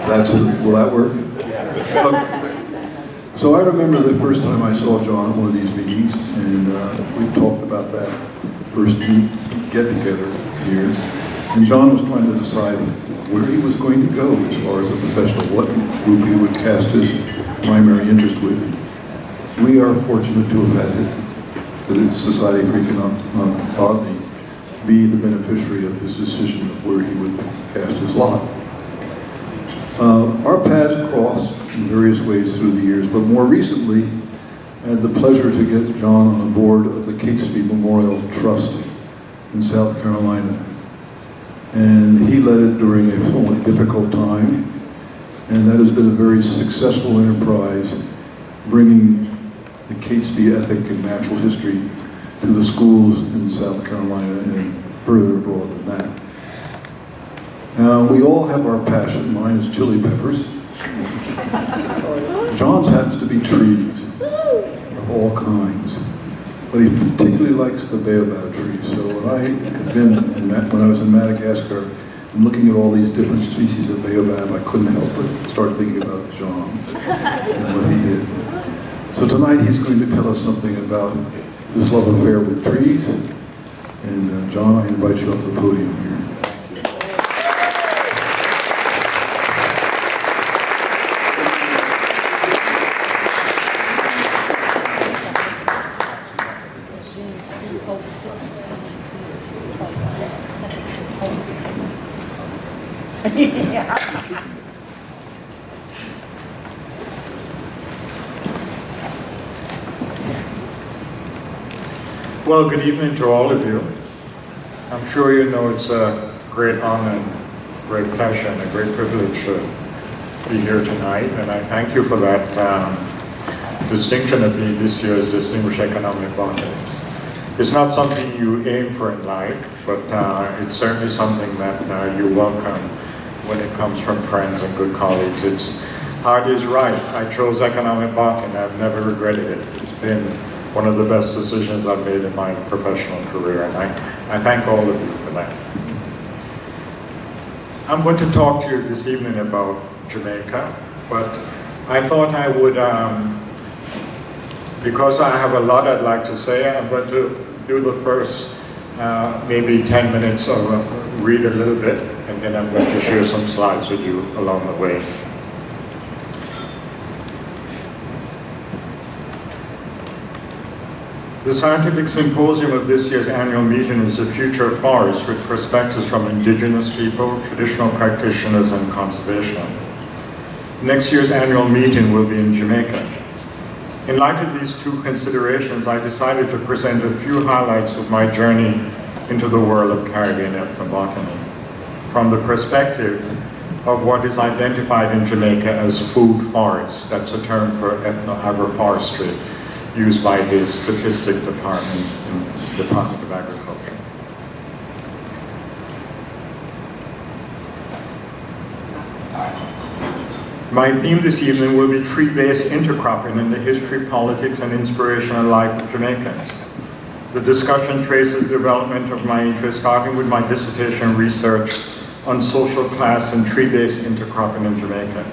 That's it. Will that work? Okay. So I remember the first time I saw John at one of these meetings, and we talked about that first get-together here. And John was trying to decide where he was going to go as far as a professional, what group he would cast his primary interest with. We are fortunate to have had the Society for Economic Botany be the beneficiary of his decision of where he would cast his lot. Our paths crossed in various ways through the years, but more recently, I had the pleasure to get John on the board of the Catesby Memorial Trust in South Carolina. And he led it during a somewhat difficult time, and that has been a very successful enterprise, bringing the Catesby ethic and natural history to the schools in South Carolina and further abroad than that. Now, we all have our passion. Mine is chili peppers. John's happens to be trees of all kinds, but he particularly likes the baobab tree. So when I had been, when I was in Madagascar, and looking at all these different species of baobab, I couldn't help but start thinking about John and what he did. So tonight he's going to tell us something about his love affair with trees. And John, I invite you up to the podium here. Well, good evening to all of you. I'm sure you know it's a great honor and great pleasure and a great privilege to be here tonight, and I thank you for that distinction of being this year's Distinguished Economic Botanist. It's not something you aim for in life, but it's certainly something that you welcome when it comes from friends and good colleagues. It's hard is right. I chose Economic Botany. I've never regretted it. It's been one of the best decisions I've made in my professional career, and I thank all of you for that. I'm going to talk to you this evening about Jamaica, but I thought I would, because I have a lot I'd like to say, I'm going to do the first maybe 10 minutes of read a little bit, and then I'm going to share some slides with you along the way. The scientific symposium of this year's annual meeting is the future of forests, with perspectives from indigenous people, traditional practitioners, and conservation. Next year's annual meeting will be in Jamaica. In light of these two considerations, I decided to present a few highlights of my journey into the world of Caribbean ethnobotany, from the perspective of what is identified in Jamaica as food forests. That's a term for ethno-agroforestry, used by the Statistics Department in the Department of Agriculture. My theme this evening will be tree-based intercropping in the history, politics, and inspirational life of Jamaicans. The discussion traces the development of my interest, starting with my dissertation research on social class and tree-based intercropping in Jamaica.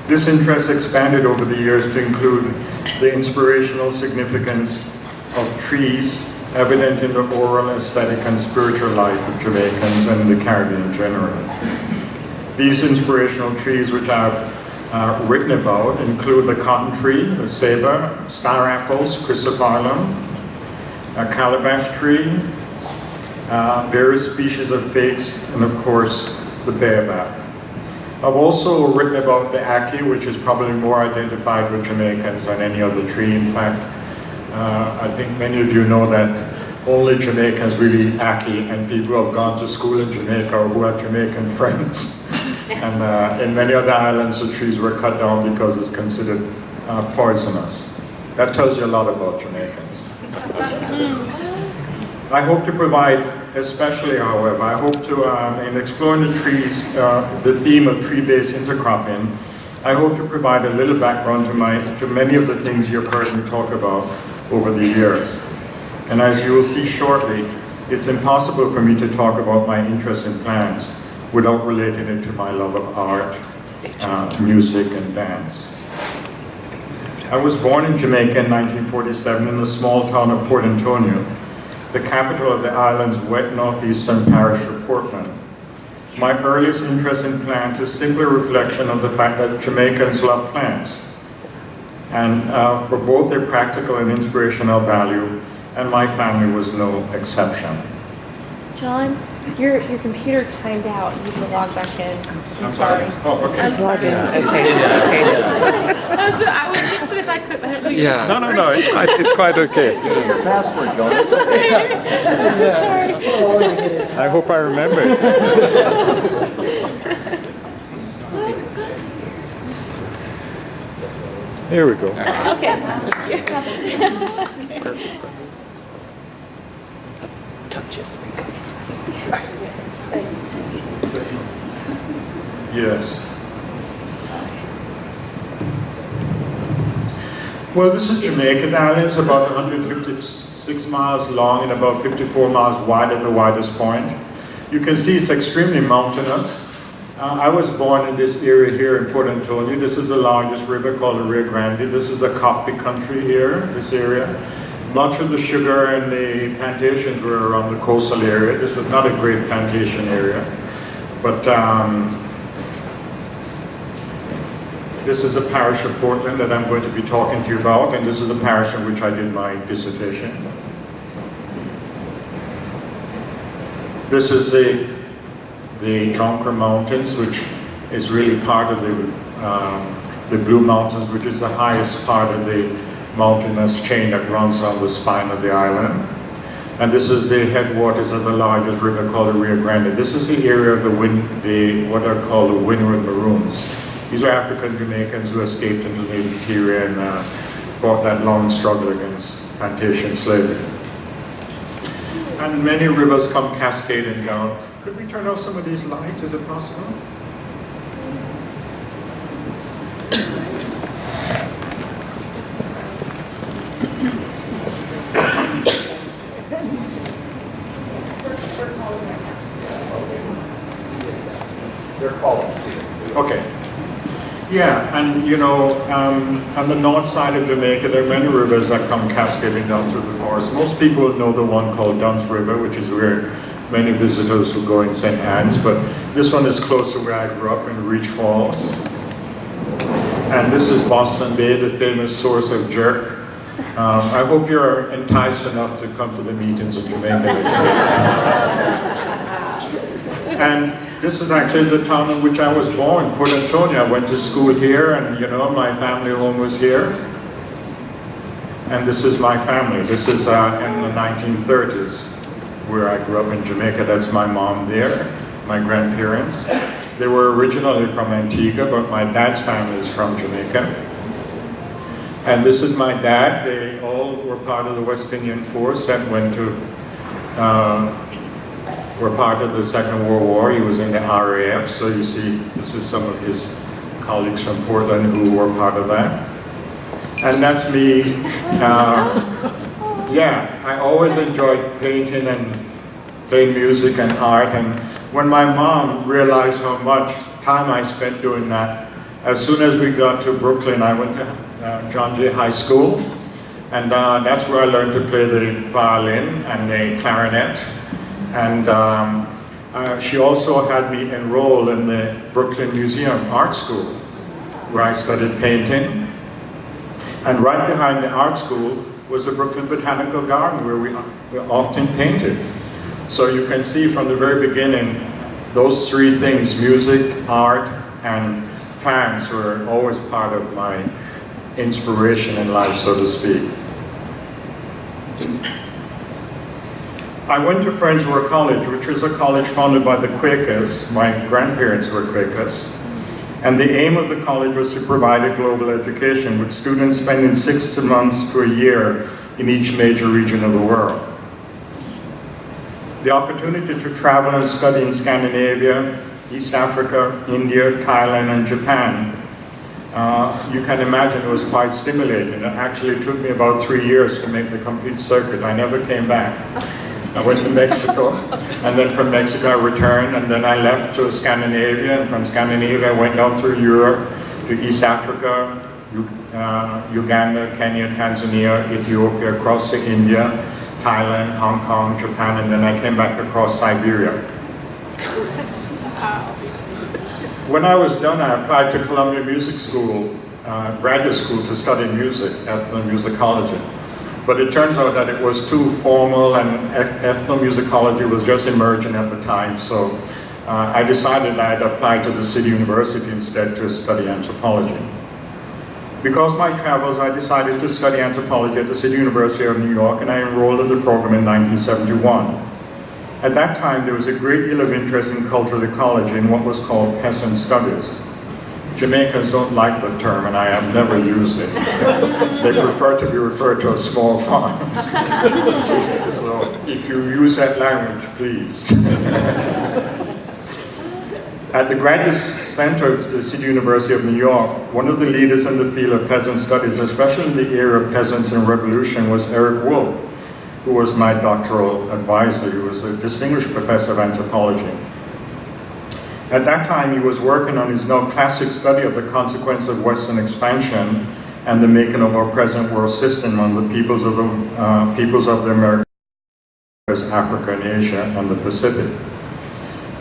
This interest expanded over the years to include the inspirational significance of trees evident in the oral, aesthetic, and spiritual life of Jamaicans and the Caribbean generally. These inspirational trees, which I've written about, include the cotton tree, the ceiba, star apples, chrysophyllum, a calabash tree, various species of figs, and of course, the baobab. I've also written about the ackee, which is probably more identified with Jamaicans than any other tree. In fact, I think many of you know that only Jamaicans really ackee, and people who have gone to school in Jamaica or who have Jamaican friends. And in many other islands, the trees were cut down because it's considered poisonous. That tells you a lot about Jamaicans. I hope to provide, especially however, I hope to, in exploring the trees, the theme of tree-based intercropping, I hope to provide a little background to many of the things you've heard me talk about over the years. And as you will see shortly, it's impossible for me to talk about my interest in plants without relating it to my love of art, music, and dance. I was born in Jamaica in 1947 in the small town of Port Antonio, the capital of the island's wet northeastern parish of Portland. My earliest interest in plants is simply a reflection of the fact that Jamaicans love plants, and for both their practical and inspirational value, and my family was no exception. John, your computer timed out. You need to log back in. I'm sorry. Oh, okay. I'm sorry. I would fix it if I could. Yeah. No, it's quite okay. Your password, John. I'm so sorry. I hope I remember it. Here we go. Okay. Touch it. Yes. Well, this is Jamaica. The island is about 156 miles long and about 54 miles wide at the widest point. You can see it's extremely mountainous. I was born in this area here in Port Antonio. This is the largest river called the Rio Grande. This is the coffee country here, this area. Much of the sugar and the plantations were around the coastal area. This was not a great plantation area. But this is the parish of Portland that I'm going to be talking to you about, and this is the parish in which I did my dissertation. This is the Jonker Mountains, which is really part of the Blue Mountains, which is the highest part of the mountainous chain that runs on the spine of the island. And this is the headwaters of the largest river called the Rio Grande. This is the area of what are called the Windward Maroons. These are African Jamaicans who escaped into the interior and fought that long struggle against plantation slavery. And many rivers come cascading down. Could we turn off some of these lights? Is it possible? They're calling. Okay. Yeah, and you know, on the north side of Jamaica, there are many rivers that come cascading down through the forest. Most people know the one called Dunn's River, which is where many visitors will go in St. Anne's, but this one is close to where I grew up in Reach Falls. And this is Boston Bay, the famous source of jerk. I hope you're enticed enough to come to the meetings in Jamaica next year. And this is actually the town in which I was born, Port Antonio. I went to school here, and you know, my family home was here. And this is my family. This is in the 1930s, where I grew up in Jamaica. That's my mom there, my grandparents. They were originally from Antigua, but my dad's family is from Jamaica. And this is my dad. They all were part of the West Indian Force that went to were part of the Second World War. He was in the RAF, so you see, this is some of his colleagues from Portland who were part of that. And that's me. Yeah, I always enjoyed painting and playing music and art, and when my mom realized how much time I spent doing that, as soon as we got to Brooklyn, I went to John Jay High School, and that's where I learned to play the violin and the clarinet. And she also had me enroll in the Brooklyn Museum Art School, where I studied painting. And right behind the art school was the Brooklyn Botanical Garden, where we often painted. So you can see from the very beginning, those three things, music, art, and plants, were always part of my inspiration in life, so to speak. I went to Friendsworth College, which was a college founded by the Quakers. My grandparents were Quakers. And the aim of the college was to provide a global education, with students spending 6 months to a year in each major region of the world. The opportunity to travel and study in Scandinavia, East Africa, India, Thailand, and Japan, you can imagine it was quite stimulating. It actually took me about 3 years to make the complete circuit. I never came back. I went to Mexico, and then from Mexico I returned, and then I left to Scandinavia, and from Scandinavia I went down through Europe to East Africa, Uganda, Kenya, Tanzania, Ethiopia, across to India, Thailand, Hong Kong, Japan, and then I came back across Siberia. When I was done, I applied to Columbia Music School, graduate school, to study music, ethnomusicology. But it turns out that it was too formal, and ethnomusicology was just emerging at the time, so I decided I'd apply to the City University instead to study anthropology. Because of my travels, I decided to study anthropology at the City University of New York, and I enrolled in the program in 1971. At that time, there was a great deal of interest in cultural ecology in what was called Peasant Studies. Jamaicans don't like the term, and I have never used it. They prefer to be referred to as small farms. So if you use that language, please. At the Graduate Center of the City University of New York, one of the leaders in the field of peasant studies, especially in the area of peasants and revolution, was Eric Wolf, who was my doctoral advisor. He was a distinguished professor of anthropology. At that time, he was working on his now classic study of the consequence of Western expansion and the making of our present world system on the peoples of the Americas, Africa and Asia, and the Pacific.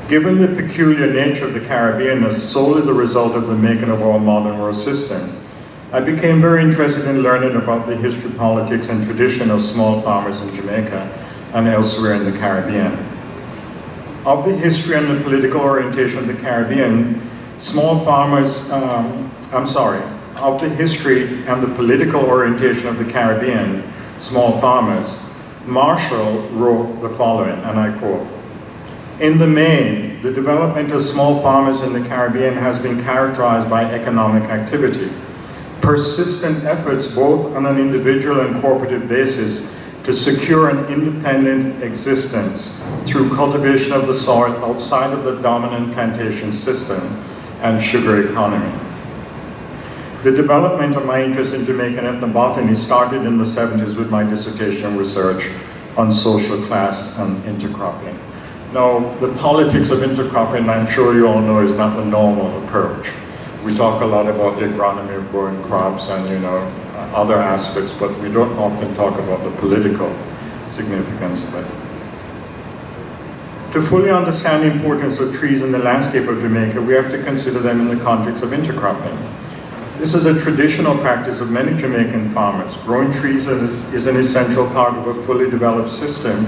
Given the peculiar nature of the Caribbean as solely the result of the making of our modern world system, I became very interested in learning about the history, politics, and tradition of small farmers in Jamaica and elsewhere in the Caribbean. Of the history and the political orientation of the Caribbean, of the history and the political orientation of the Caribbean, small farmers, Marshall wrote the following, and I quote, "In the main, the development of small farmers in the Caribbean has been characterized by economic activity, persistent efforts both on an individual and cooperative basis to secure an independent existence through cultivation of the soil outside of the dominant plantation system and sugar economy. The development of my interest in Jamaican ethnobotany started in the 70s with my dissertation research on social class and intercropping." Now, the politics of intercropping, I'm sure you all know, is not the normal approach. We talk a lot about the agronomy of growing crops and, other aspects, but we don't often talk about the political significance of it. To fully understand the importance of trees in the landscape of Jamaica, we have to consider them in the context of intercropping. This is a traditional practice of many Jamaican farmers. Growing trees is an essential part of a fully developed system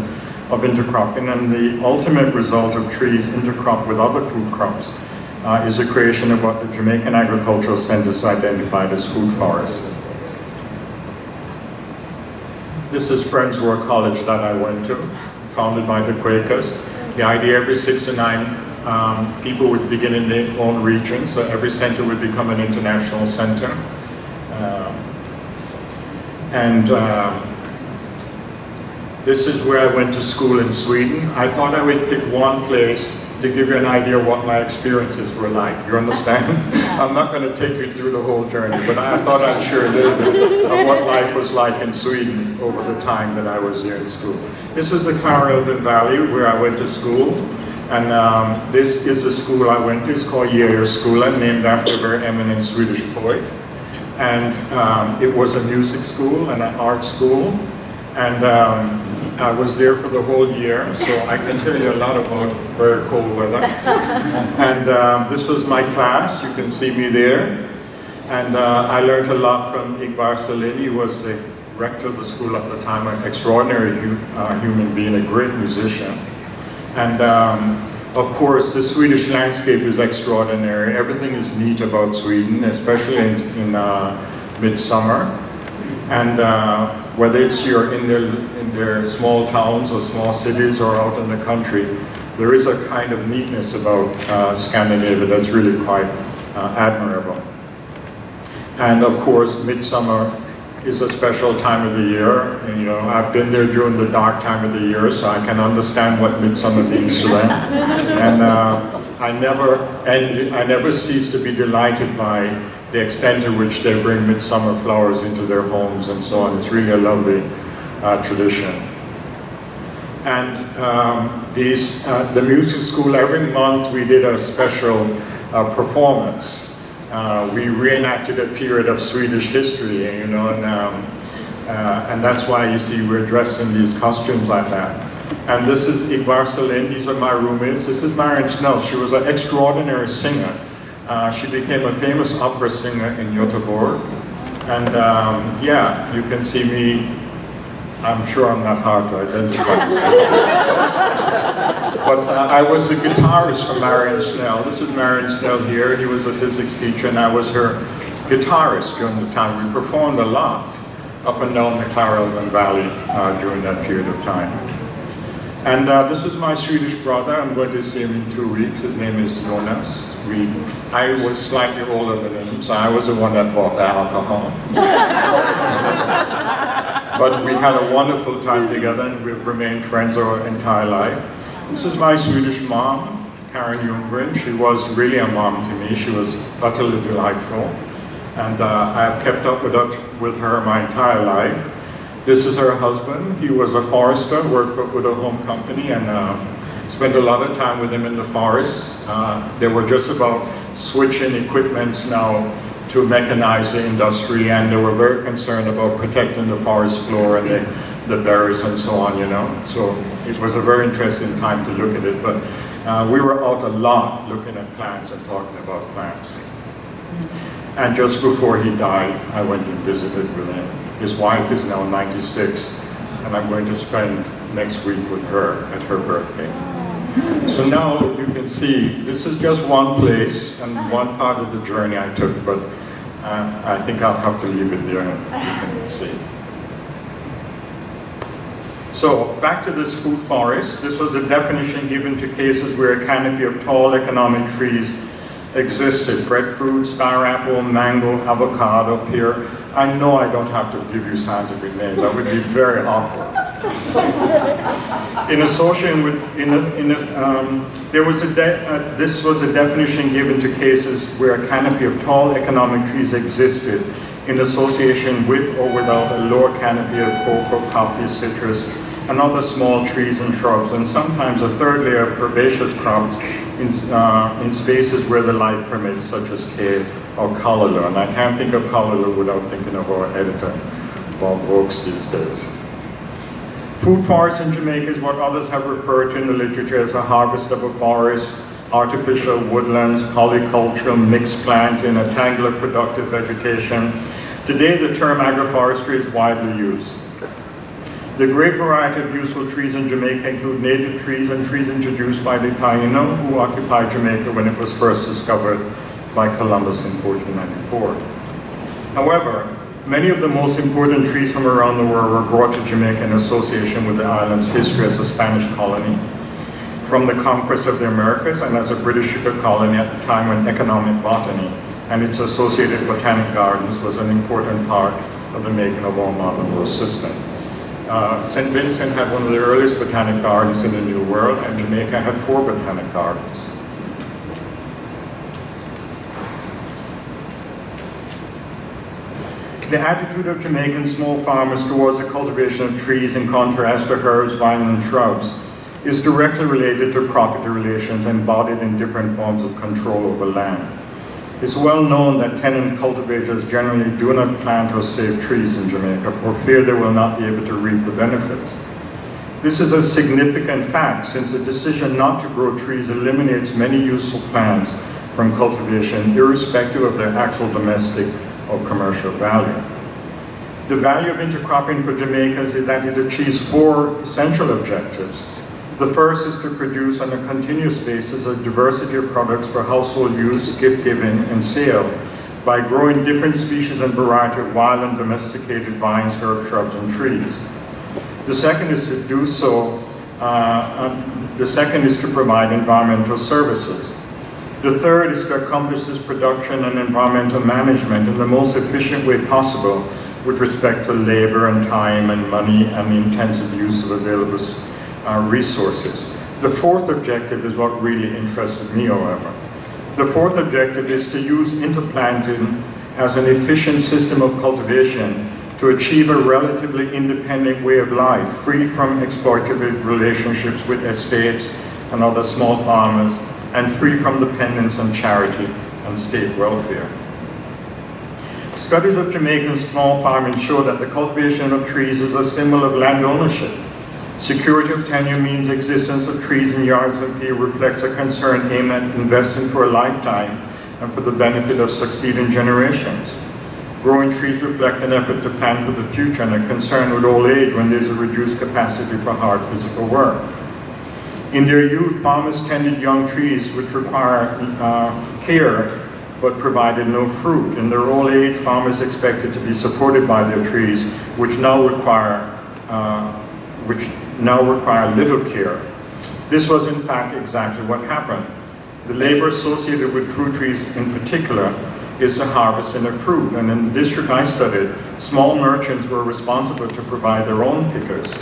of intercropping, and the ultimate result of trees intercropped with other food crops is the creation of what the Jamaican Agricultural Centers identified as food forests. This is Friendsworth College that I went to, founded by the Quakers. The idea, every 6 to 9 people would begin in their own region, so every center would become an international center. This is where I went to school in Sweden. I thought I would pick one place to give you an idea of what my experiences were like. You understand? I'm not going to take you through the whole journey, but I thought I'd share a little bit of what life was like in Sweden over the time that I was there in school. This is the Clarelven Valley where I went to school, and this is the school I went to. It's called Geijerskolan, named after a very eminent Swedish poet. And it was a music school and an art school, and I was there for the whole year, so I can tell you a lot about very cold weather. And this was my class. You can see me there. And I learned a lot from Igbar Salini, who was the rector of the school at the time, an extraordinary human being, a great musician. And of course, the Swedish landscape is extraordinary. Everything is neat about Sweden, especially in midsummer. And whether it's in their small towns or small cities or out in the country, there is a kind of neatness about Scandinavia that's really quite admirable. And of course, midsummer is a special time of the year. And, I've been there during the dark time of the year, so I can understand what midsummer means to them. And I never cease to be delighted by the extent to which they bring midsummer flowers into their homes and so on. It's really a lovely tradition. And the music school, every month we did a special performance. We reenacted a period of Swedish history, you know, and that's why you see we're dressed in these costumes like that. And this is Igvar Salin, these are my roommates. This is Marion Snell. She was an extraordinary singer. She became a famous opera singer in Göteborg. And yeah, you can see me. I'm sure I'm not hard to identify. But I was a guitarist for Marion Snell. This is Marion Snell here. He was a physics teacher, and I was her guitarist during the time. We performed a lot up and down the Clarelvan Valley during that period of time. And this is my Swedish brother. I'm going to see him in 2 weeks. His name is Jonas. I was slightly older than him, so I was the one that bought the alcohol. But we had a wonderful time together, and we've remained friends our entire life. This is my Swedish mom, Karen Ljunggren. She was really a mom to me. She was utterly delightful. And I have kept up with her my entire life. This is her husband. He was a forester, worked for Udder Home Company, and spent a lot of time with him in the forest. They were just about switching equipment now to mechanize the industry, and they were very concerned about protecting the forest floor and the berries and so on, you know. So it was a very interesting time to look at it, but we were out a lot looking at plants and talking about plants. And just before he died, I went and visited with him. His wife is now 96, and I'm going to spend next week with her at her birthday. So now you can see, this is just one place and one part of the journey I took, but I think I'll have to leave it there and you can see. So back to this food forest. This was a definition given to cases where a canopy of tall economic trees existed. Breadfruit, star apple, mango, avocado, pear. I know I don't have to give you scientific names. That would be very awkward. In association with, this was a definition given to cases where a canopy of tall economic trees existed in association with or without a lower canopy of cocoa, coffee, citrus, and other small trees and shrubs, and sometimes a third layer of herbaceous crops in spaces where the light permits, such as cave or callaloo. And I can't think of callaloo without thinking of our editor, Bob Vokes, these days. Food forest in Jamaica is what others have referred to in the literature as a harvest of a forest, artificial woodlands, polycultural, mixed planting, a tangle of productive vegetation. Today the term agroforestry is widely used. The great variety of useful trees in Jamaica include native trees and trees introduced by the Taino, who occupied Jamaica when it was first discovered by Columbus in 1494. However, many of the most important trees from around the world were brought to Jamaica in association with the island's history as a Spanish colony, from the conquest of the Americas and as a British sugar colony at the time when economic botany and its associated botanic gardens was an important part of the making of our modern world system. St. Vincent had one of the earliest botanic gardens in the New World, and Jamaica had 4 botanic gardens. The attitude of Jamaican small farmers towards the cultivation of trees in contrast to herbs, vines, and shrubs is directly related to property relations embodied in different forms of control over land. It's well known that tenant cultivators generally do not plant or save trees in Jamaica for fear they will not be able to reap the benefits. This is a significant fact since the decision not to grow trees eliminates many useful plants from cultivation, irrespective of their actual domestic or commercial value. The value of intercropping for Jamaicans is that it achieves 4 essential objectives. The first is to produce on a continuous basis a diversity of products for household use, gift giving, and sale by growing different species and variety of wild and domesticated vines, herbs, shrubs, and trees. The second is to do so, the second is to provide environmental services. The third is to accomplish this production and environmental management in the most efficient way possible with respect to labor and time and money and the intensive use of available resources. The fourth objective is what really interested me, however. The fourth objective is to use interplanting as an efficient system of cultivation to to achieve a relatively independent way of life, free from exploitative relationships with estates and other small farmers, and free from dependence on charity and state welfare. Studies of Jamaican small farming show that the cultivation of trees is a symbol of land ownership. Security of tenure means existence of trees in yards and fields reflects a concern aimed at investing for a lifetime and for the benefit of succeeding generations. Growing trees reflect an effort to plan for the future and a concern with old age when there's a reduced capacity for hard physical work. In their youth, farmers tended young trees which require care but provided no fruit. In their old age, farmers expected to be supported by their trees, which now require little care. This was in fact exactly what happened. The labor associated with fruit trees in particular is the harvesting of fruit, and in the district I studied, small merchants were responsible to provide their own pickers.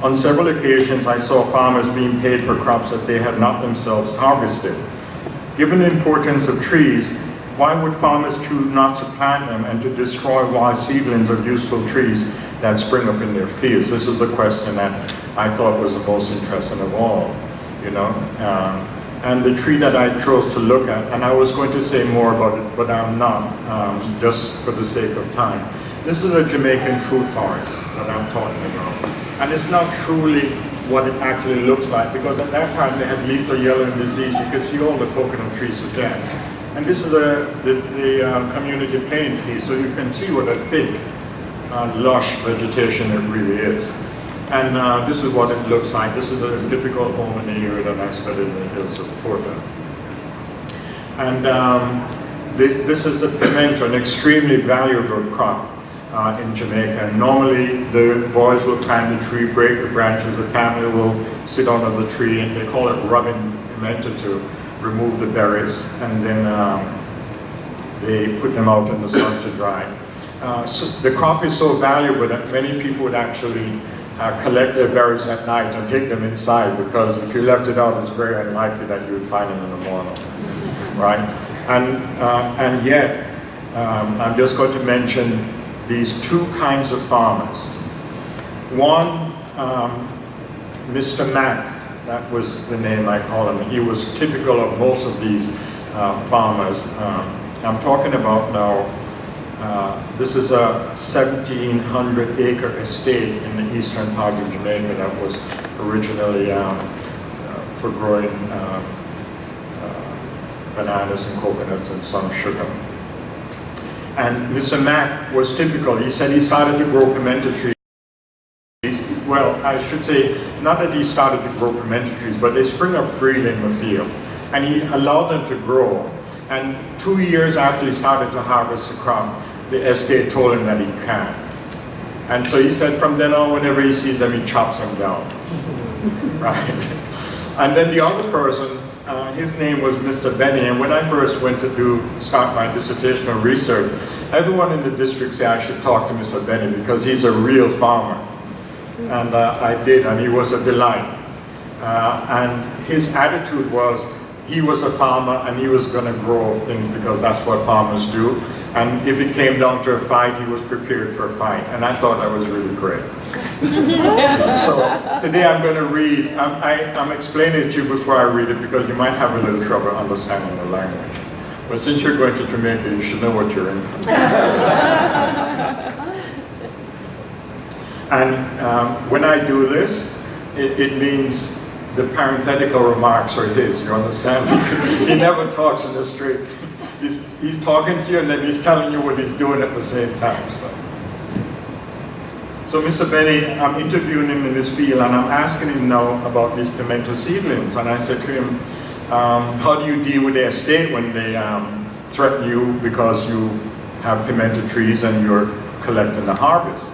On several occasions, I saw farmers being paid for crops that they had not themselves harvested. Given the importance of trees, why would farmers choose not to plant them and to destroy wild seedlings of useful trees that spring up in their fields? This was a question that I thought was the most interesting of all, you know. And the tree that I chose to look at, and I was going to say more about it, but I'm not, just for the sake of time. This is a Jamaican fruit forest that I'm talking about. And it's not truly what it actually looks like, because at that time they had lethal yellowing disease. You could see all the coconut trees were dead. And this is the community playing field, so you can see what a thick, lush vegetation it really is. And this is what it looks like. This is a typical home in the area that I studied in the hills of Portland. And this is the pimento, an extremely valuable crop in Jamaica. And normally the boys will climb the tree, break the branches, the family will sit under the tree, and they call it rubbing pimento to remove the berries, and then they put them out in the sun to dry. So the crop is so valuable that many people would actually collect their berries at night and take them inside, because if you left it out, it's very unlikely that you would find them in the morning, right? And yet, I'm just going to mention these two kinds of farmers. One, Mr. Mack, that was the name I call him. He was typical of most of these farmers. I'm talking about now, this is a 1,700-acre estate in the eastern part of Jamaica that was originally for growing bananas and coconuts and some sugar. And Mr. Mack was typical. He said he started to grow pimento trees. Well, I should say, not that he started to grow pimento trees, but they spring up freely in the field. And he allowed them to grow. And 2 years after he started to harvest the crop, the estate told him that he can't. And so he said from then on, whenever he sees them, he chops them down. Right? And then the other person, his name was Mr. Benny, and when I first went to start my dissertational research, everyone in the district said I should talk to Mr. Benny because he's a real farmer. And I did, and he was a delight. And his attitude was, he was a farmer and he was going to grow things because that's what farmers do. And if it came down to a fight, he was prepared for a fight. And I thought that was really great. So today I'm going to read, I'm explaining it to you before I read it because you might have a little trouble understanding the language. But since you're going to Jamaica, you should know what you're in for. And when I do this, it means the parenthetical remarks are his, you understand? He never talks in the straight. He's talking to you and then he's telling you what he's doing at the same time. So Mr. Benny, I'm interviewing him in this field and I'm asking him now about these pimento seedlings. And I said to him, how do you deal with the estate when they threaten you because you have pimento trees and you're collecting the harvest?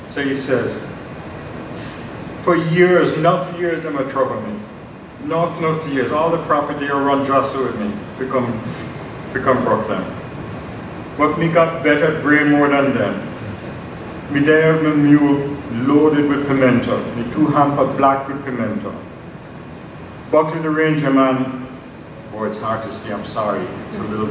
So he says, for years, enough years, them a trouble me. Enough years, all the property are run just with me to come Brooklyn. But me got better brain more than them. Me there have my mule loaded with pimento. Me 2 hamper black with pimento. Buckley the ranger man, boy it's hard to see, I'm sorry. It's a little...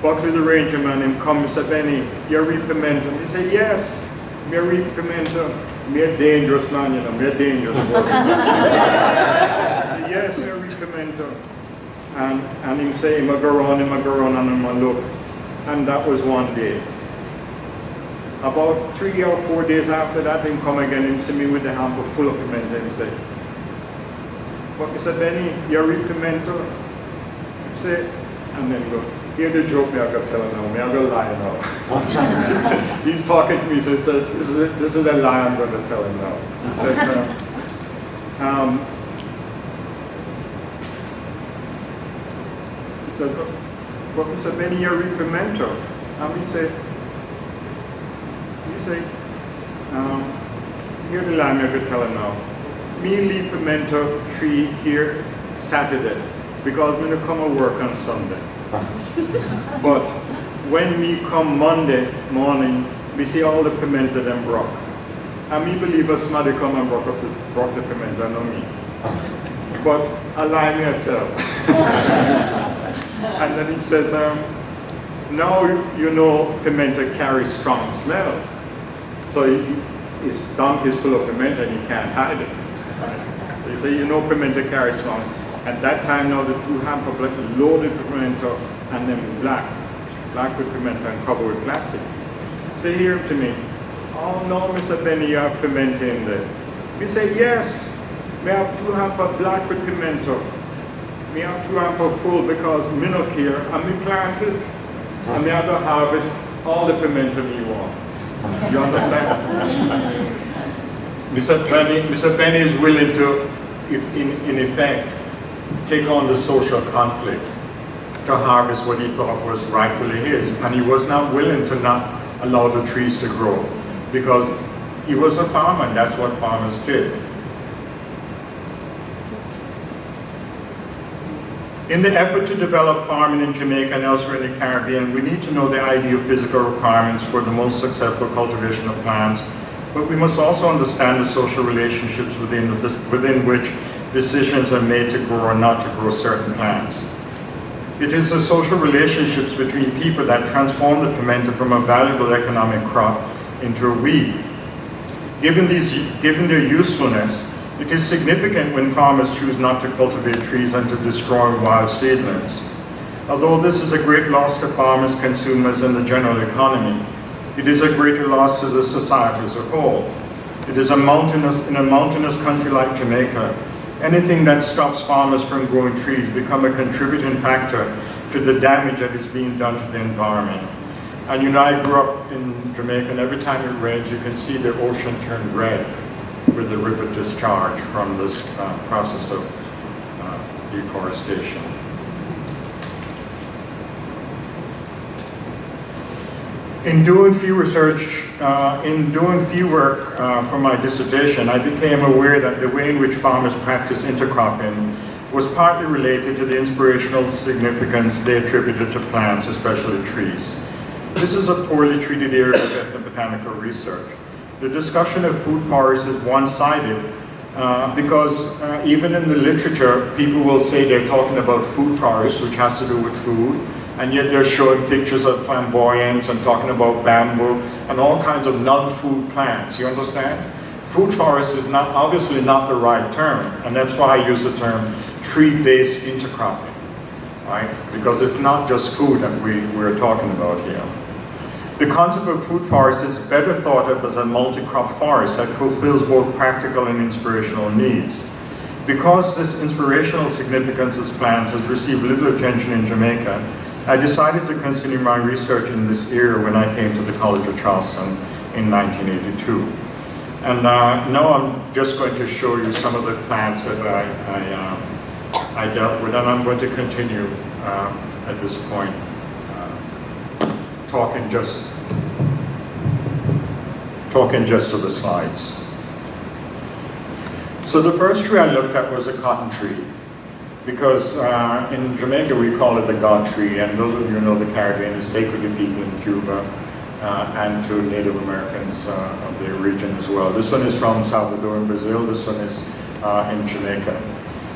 Buckley the ranger man, him come, Mr. Benny, you reap pimento. He say, yes, me reap pimento. Me a dangerous man, you know, me a dangerous worker. Yes, me reap pimento. And him say, him a go run, and him a look. And that was one day. About 3 or 4 days after that, him come again, him see me with the hamper full of pimento. Him say, but Mr. Benny, you reap pimento? Him say, and then go, hear the joke me I got tell him now, me I go lie now. He's talking to me, so this is a lie I'm going to tell him now. He said, but Mr. Benny, you reap pimento? And we say, here the lie I could tell him now. Me leave pimento tree here Saturday because me no come to work on Sunday. But when me come Monday morning, we see all the pimento them broke. And me believe us somebody come and broke the pimento, not me. But allow me to tell. And then he says, now you know pimento carries strong smell. So his donkey is full of pimento and he can't hide it. So he said, you know pimento carries strong smell. At that time now the two hampers loaded pimento and then black with pimento and covered with plastic. So here to me, oh no, Mr. Benny, you have pimento in there. We say, yes, we have 2 hampers black with pimento. We have 2 hampers full because me no care and me planted. And we have to harvest all the pimento we want. You understand? Mr. Benny is willing to, in effect, take on the social conflict to harvest what he thought was rightfully his. And he was not willing to not allow the trees to grow because he was a farmer and that's what farmers did. In the effort to develop farming in Jamaica and elsewhere in the Caribbean, we need to know the ideal physical requirements for the most successful cultivation of plants, but we must also understand the social relationships within which decisions are made to grow or not to grow certain plants. It is the social relationships between people that transform the pimento from a valuable economic crop into a weed. Given their usefulness, it is significant when farmers choose not to cultivate trees and to destroy wild seedlings. Although this is a great loss to farmers, consumers, and the general economy, it is a greater loss to the society as a whole. It is in a mountainous country like Jamaica, anything that stops farmers from growing trees become a contributing factor to the damage that is being done to the environment. And you know, I grew up in Jamaica, and every time it rains, you can see the ocean turn red with the river discharge from this process of deforestation. In doing field work for my dissertation, I became aware that the way in which farmers practice intercropping was partly related to the inspirational significance they attributed to plants, especially trees. This is a poorly treated area of ethnobotanical research. The discussion of food forests is one-sided because even in the literature, people will say they're talking about food forests, which has to do with food, and yet they're showing pictures of flamboyants and talking about bamboo and all kinds of non-food plants, you understand? Food forest is obviously not the right term, and that's why I use the term tree-based intercropping, right? Because it's not just food that we're talking about here. The concept of food forest is better thought of as a multi-crop forest that fulfills both practical and inspirational needs. Because this inspirational significance as plants has received little attention in Jamaica, I decided to continue my research in this area when I came to the College of Charleston in 1982. And now I'm just going to show you some of the plants that I dealt with, and I'm going to continue at this point talking just to the slides. So the first tree I looked at was a cotton tree, because in Jamaica we call it the God tree, and those of you who know the Caribbean is sacred to people in Cuba and to Native Americans of the region as well. This one is from Salvador in Brazil, this one is in Jamaica.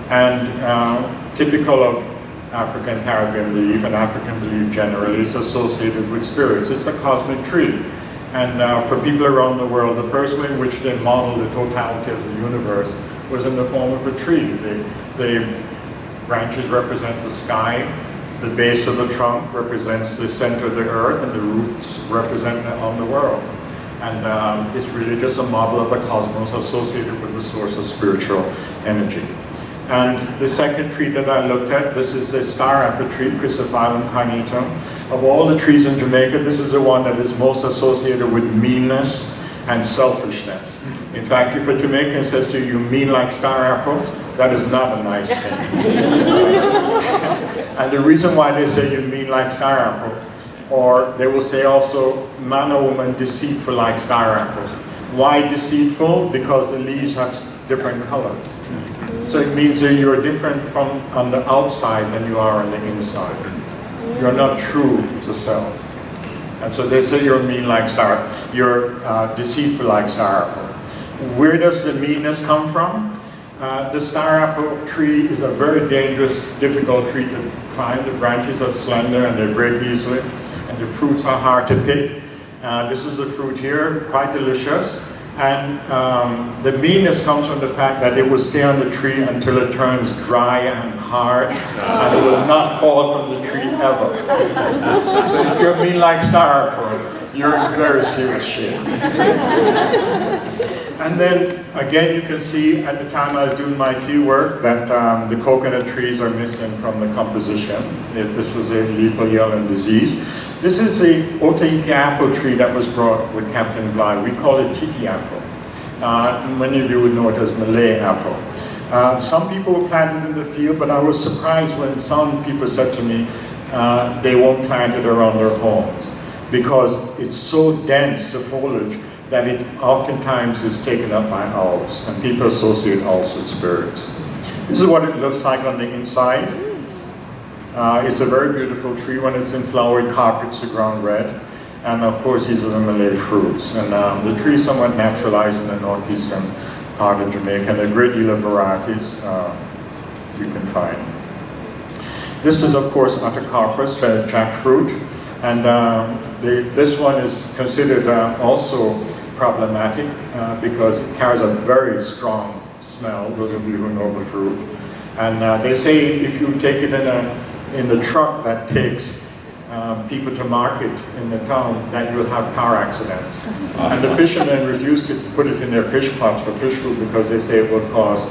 And typical of African Caribbean belief and African belief generally is associated with spirits. It's a cosmic tree. And for people around the world, the first way in which they modeled the totality of the universe was in the form of a tree. The branches represent the sky, the base of the trunk represents the center of the earth, and the roots represent the world. And it's really just a model of the cosmos associated with the source of spiritual energy. And the second tree that I looked at, this is a star apple tree, Chrysophyllum carnatum. Of all the trees in Jamaica, this is the one that is most associated with meanness and selfishness. In fact, if a Jamaican says to you, "You mean like star apple," that is not a nice thing. And the reason why they say you mean like star apple, or they will say also, "Man or woman deceitful like star apple." Why deceitful? Because the leaves have different colors. So it means that you're different from on the outside than you are on the inside. You're not true to self. And so they say you're mean like star, you're deceitful like star apple. Where does the meanness come from? The star apple tree is a very dangerous, difficult tree to climb. The branches are slender and they break easily, and the fruits are hard to pick. This is the fruit here, quite delicious. And the meanness comes from the fact that it will stay on the tree until it turns dry and hard, and it will not fall from the tree ever. So if you're mean like star apple, you're in very serious shape. And then again, you can see at the time I was doing my field work that the coconut trees are missing from the composition. If this was a lethal yellow disease. This is a Otaheite apple tree that was brought with Captain Bligh. We call it tiki apple. Many of you would know it as Malay apple. Some people plant it in the field, but I was surprised when some people said to me they won't plant it around their homes because it's so dense, the foliage, that it oftentimes is taken up by owls, and people associate owls with spirits. This is what it looks like on the inside. It's a very beautiful tree. When it's in flower, it carpets the ground red. And of course, these are the Malay fruits. And the tree is somewhat naturalized in the northeastern part of Jamaica, and a great deal of varieties you can find. This is, of course, Intercropping, jackfruit. And this one is considered also problematic because it carries a very strong smell, those of you who know the fruit. And they say if you take it in the truck that takes people to market in the town, that you'll have car accidents. And the fishermen refuse to put it in their fish pots for fish food because they say it will cause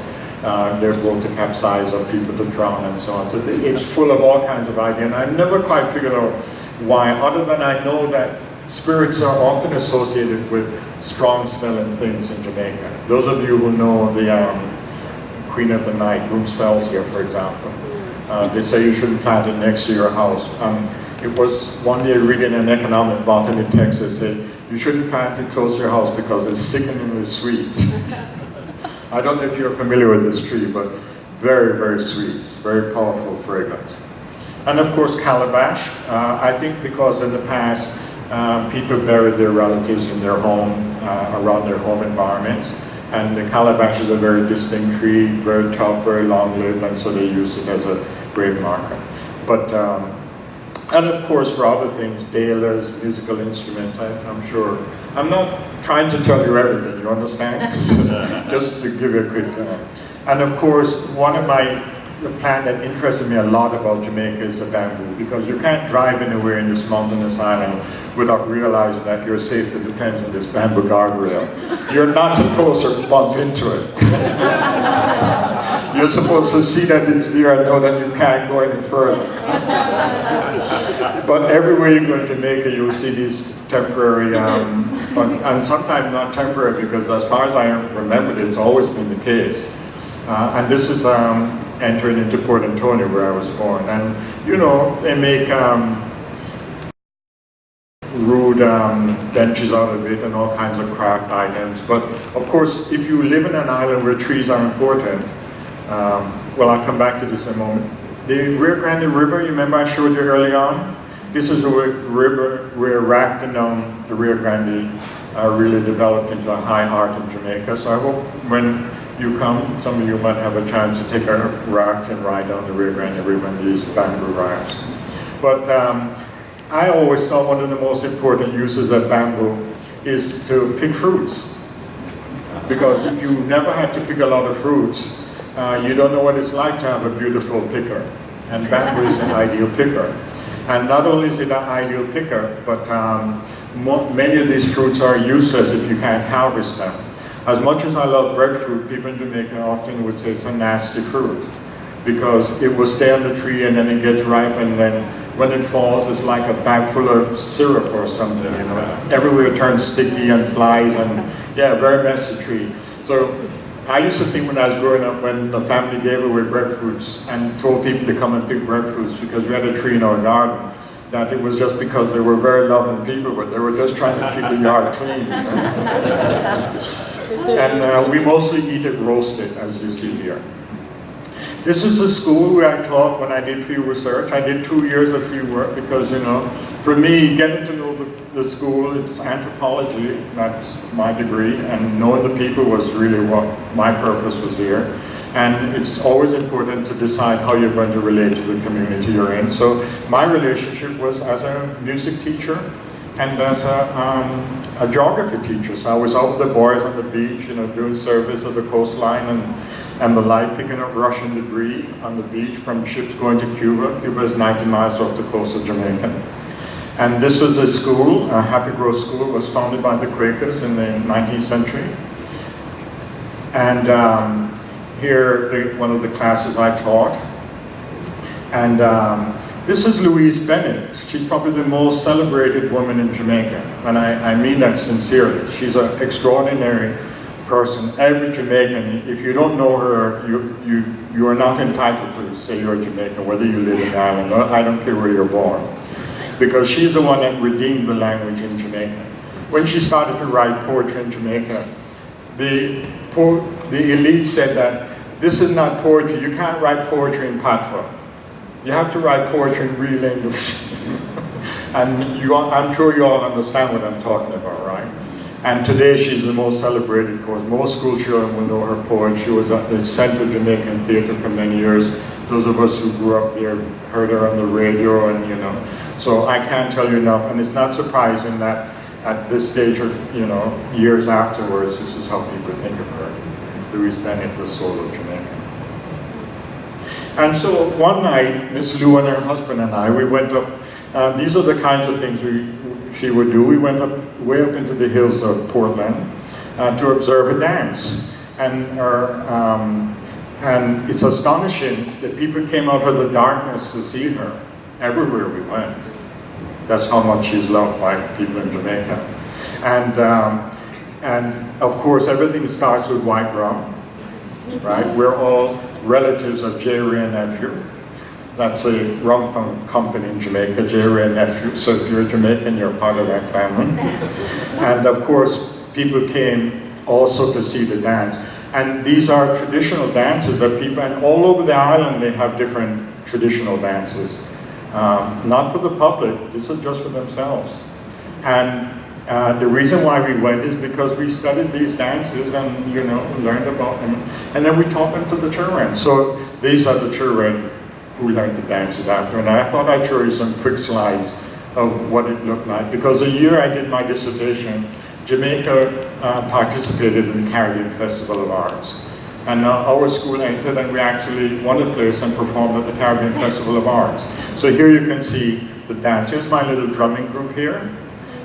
their boat to capsize or people to drown and so on. So it's full of all kinds of ideas, and I've never quite figured out why, other than I know that spirits are often associated with strong smelling things in Jamaica. Those of you who know the Queen of the Night, Roomsfelsia, for example, they say you shouldn't plant it next to your house. It was one day reading an Economic Botany text that said you shouldn't plant it close to your house because it's sickeningly sweet. I don't know if you're familiar with this tree, but very, very sweet, very powerful fragrance. And of course, calabash. I think because in the past, people buried their relatives in their home, around their home environments. And the calabash is a very distinct tree, very tough, very long-lived, and so they use it as a grave marker. But, and of course, for other things, balers, musical instruments, I'm sure. I'm not trying to tell you everything, you understand? Just to give you a quick, and of course, the plant that interested me a lot about Jamaica is the bamboo, because you can't drive anywhere in this mountainous island without realizing that your safety depends on this bamboo guardrail. You're not supposed to bump into it. You're supposed to see that it's there and know that you can't go any further. But everywhere you go in Jamaica, you'll see these temporary, and sometimes not temporary, because as far as I remember, it's always been the case. And this is entering into Port Antonio, where I was born. And, you know, they make rude benches out of it and all kinds of craft items. But, of course, if you live in an island where trees are important, well, I'll come back to this in a moment. The Rio Grande River, you remember I showed you early on? This is the river where rafting down the Rio Grande really developed into a high art in Jamaica. So I hope when you come, some of you might have a chance to take a raft and ride down the river, and everyone these bamboo rafts. But I always thought one of the most important uses of bamboo is to pick fruits. Because if you never had to pick a lot of fruits, you don't know what it's like to have a beautiful picker. And bamboo is an ideal picker. And not only is it an ideal picker, but many of these fruits are useless if you can't harvest them. As much as I love breadfruit, people in Jamaica often would say it's a nasty fruit, because it will stay on the tree and then it gets ripe, and then when it falls, it's like a bag full of syrup or something, you know. Everywhere it turns sticky and flies, and yeah, very messy tree. So I used to think when I was growing up, when the family gave away breadfruits and told people to come and pick breadfruits because we had a tree in our garden, that it was just because they were very loving people, but they were just trying to keep the yard clean. You know? And we mostly eat it roasted, as you see here. This is the school where I taught when I did field research. I did 2 years of field work because, you know, for me, getting to know the school, it's anthropology, that's my degree, and knowing the people was really what my purpose was here. And it's always important to decide how you're going to relate to the community you're in. So my relationship was as a music teacher and as a geography teacher. So I was out with the boys on the beach, you know, doing service of the coastline and the like, picking up Russian debris on the beach from ships going to Cuba. Cuba is 90 miles off the coast of Jamaica. And this was a school, a Happy Grove School, was founded by the Quakers in the 19th century. And here, one of the classes I taught. And this is Louise Bennett. She's probably the most celebrated woman in Jamaica. And I mean that sincerely. She's an extraordinary person. Every Jamaican, if you don't know her, you are not entitled to say you're a Jamaican, whether you live in Ireland or I don't care where you're born. Because she's the one that redeemed the language in Jamaica. When she started to write poetry in Jamaica, the elite said that this is not poetry. You can't write poetry in patois. You have to write poetry in real English. And I'm sure you all understand what I'm talking about, right? And today she's the most celebrated poet. Most school children will know her poem. She was at the Central Jamaican Theatre for many years. Those of us who grew up there heard her on the radio, and you know. So I can't tell you enough, and it's not surprising that at this stage, or you know, years afterwards, this is how people think of her. Louise Bennett, the soul of Jamaica. And so one night, Miss Lou and her husband and I, we went up. These are the kinds of things she would do. We went up way up into the hills of Portland to observe a dance, and it's astonishing that people came out of the darkness to see her everywhere we went. That's how much she's loved by people in Jamaica. And of course, everything starts with white rum, right? We're all relatives of J. Ray Nephew. That's a rum company in Jamaica, J. Ray Nephew. So if you're a Jamaican, you're part of that family. And of course, people came also to see the dance. And these are traditional dances that people, and all over the island, they have different traditional dances. Not for the public, this is just for themselves. And the reason why we went is because we studied these dances and, you know, learned about them. And then we taught them to the children. So these are the children who learned the dances after. And I thought I'd show you some quick slides of what it looked like. Because the year I did my dissertation, Jamaica participated in the Caribbean Festival of Arts. And our school entered, and we actually won a place and performed at the Caribbean Festival of Arts. So here you can see the dance. Here's my little drumming group here.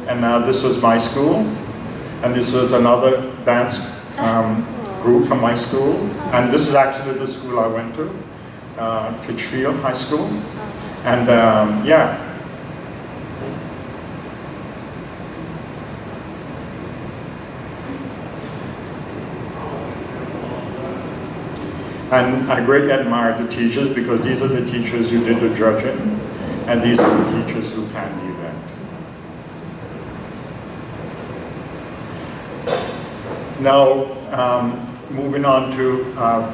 And this was my school. And this was another dance group from my school. And this is actually the school I went to, Kitchfield High School. And yeah. And I greatly admire the teachers, because these are the teachers who did the judging, and these are the teachers who planned the event. Now, moving on to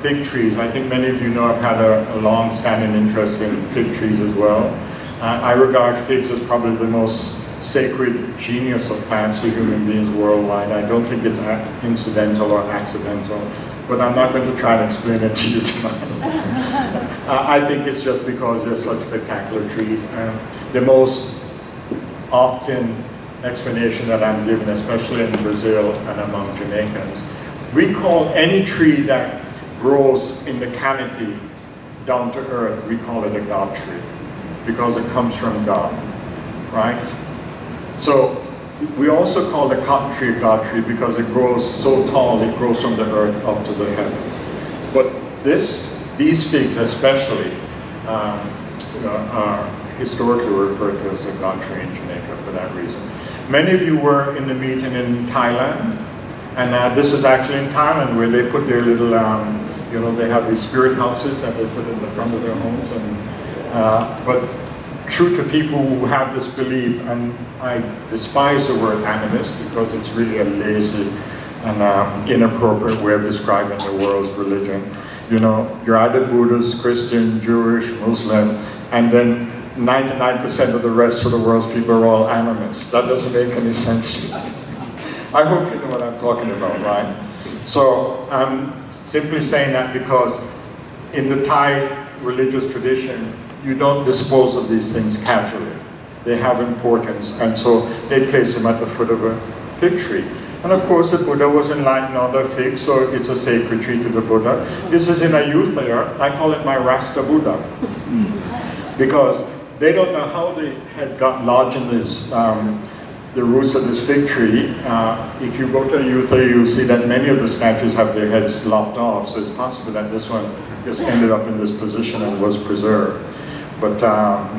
fig trees. I think many of you know I've had a long-standing interest in fig trees as well. I regard figs as probably the most sacred genius of plants to human beings worldwide. I don't think it's incidental or accidental. but I'm not going to try and explain it to you tonight. I think it's just because they're such spectacular trees. The most often explanation that I'm given, especially in Brazil and among Jamaicans, we call any tree that grows in the canopy down to earth, we call it a God tree, because it comes from God, right? So we also call the cotton tree a God tree because it grows so tall, it grows from the earth up to the heavens. But these figs especially are historically referred to as a God tree in Jamaica for that reason. Many of you were in the meeting in Thailand, and this is actually in Thailand where they put their little, they have these spirit houses that they put in the front of their homes. But true to people who have this belief, and I despise the word animist because it's really a lazy and inappropriate way of describing the world's religion. You're either Buddhist, Christian, Jewish, Muslim, and then 99% of the rest of the world's people are all animists. That doesn't make any sense to me. I hope you know what I'm talking about, right? So I'm simply saying that because in the Thai religious tradition, you don't dispose of these things casually. They have importance, and so they place them at the foot of a fig tree. And of course, the Buddha was enlightened on the fig, so it's a sacred tree to the Buddha. This is in Ayutthaya. I call it my Rasta Buddha, because they don't know how they had got lodged in this, the roots of this fig tree. If you go to Ayutthaya, you'll see that many of the statues have their heads lopped off, so it's possible that this one just ended up in this position and was preserved. But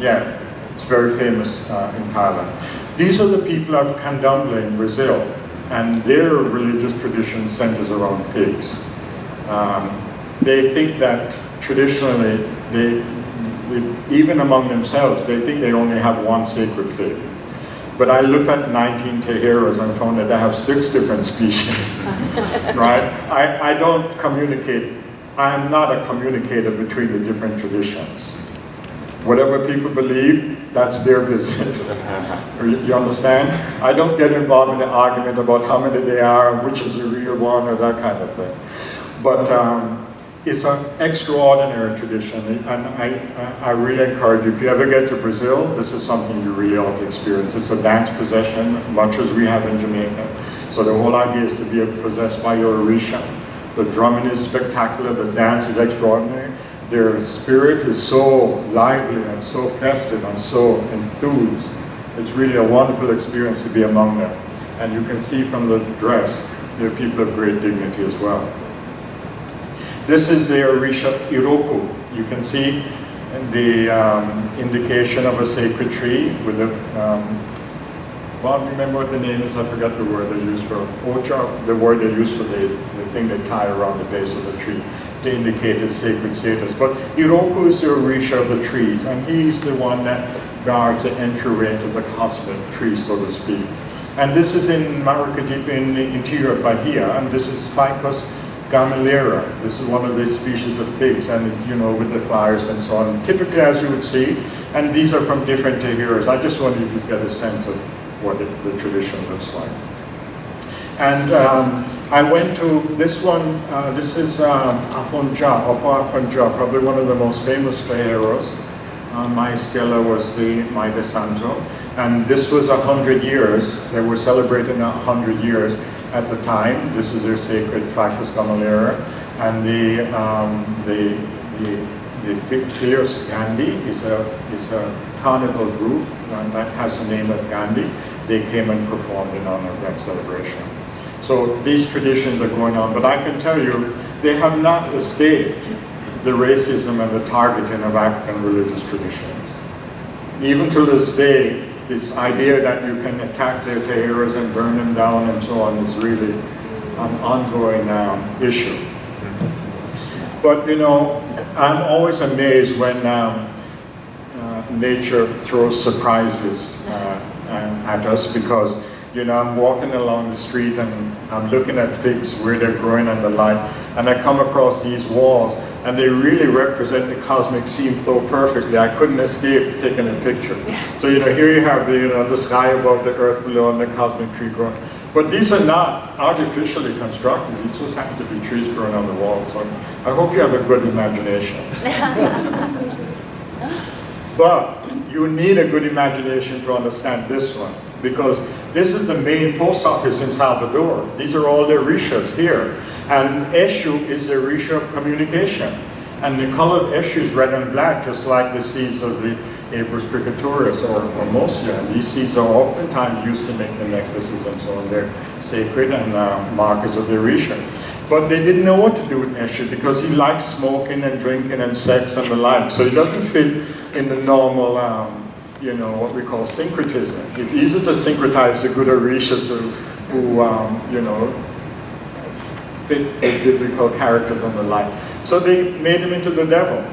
yeah, it's very famous in Thailand. These are the people of Candomblé in Brazil, and their religious tradition centers around figs. They think that traditionally, even among themselves, they think they only have one sacred fig. But I looked at 19 tejeros and found that they have 6 different species, right? I don't communicate, I'm not a communicator between the different traditions. Whatever people believe, that's their business. You understand? I don't get involved in the argument about how many they are, which is the real one, or that kind of thing. But it's an extraordinary tradition, and I really encourage you, if you ever get to Brazil, this is something you really ought to experience. It's a dance possession, much as we have in Jamaica. So the whole idea is to be possessed by your orisha. The drumming is spectacular, the dance is extraordinary. Their spirit is so lively and so festive and so enthused. It's really a wonderful experience to be among them. And you can see from the dress, they're people of great dignity as well. This is the Orisha Iroku. You can see the indication of a sacred tree with a, well, remember what the name is? I forgot the word they use for ocha, the word they use for the thing they tie around the base of the tree to indicate its sacred status. But Iroku is the Orisha of the trees, and he's the one that guards the entryway into the cosmic tree, so to speak. And this is in Maracaibo, in the interior of Bahia, and this is Ficus gamilera. This is one of the species of figs, and with the flowers and so on. Typically, as you would see, and these are from different tejeros. I just wanted you to get a sense of what the tradition looks like. And I went to this one, this is Afonja, Opa Afonja, probably one of the most famous tejeros. My stela was the Mai de Santo, and this was 100 years. They were celebrating 100 years at the time. This is their sacred Ficus gamilera, and the Pictilios Gandhi is a carnival group that has the name of Gandhi. They came and performed in honor of that celebration. So these traditions are going on, but I can tell you, they have not escaped the racism and the targeting of African religious traditions. Even to this day, this idea that you can attack their tejeros and burn them down and so on is really an ongoing issue. But I'm always amazed when nature throws surprises at us, because I'm walking along the street and I'm looking at figs where they're growing and the light, and I come across these walls, and they really represent the cosmic scene so perfectly. I couldn't escape taking a picture. So here you have the sky above, the earth below, and the cosmic tree growing. But these are not artificially constructed. These just happen to be trees growing on the wall. So I hope you have a good imagination. But you need a good imagination to understand this one, because this is the main post office in Salvador. These are all their rishas here. And eshu is the risha of communication. And the color of eshu is red and black, just like the seeds of the Apis precatorius or mosia. These seeds are oftentimes used to make the necklaces and so on. They're sacred and markers of their risha. But they didn't know what to do with eshu because he likes smoking and drinking and sex and the like. So he doesn't fit in the normal, you know, what we call syncretism. It's easy to syncretize the good orishas who you know, fit the biblical characters and the like. So they made him into the devil.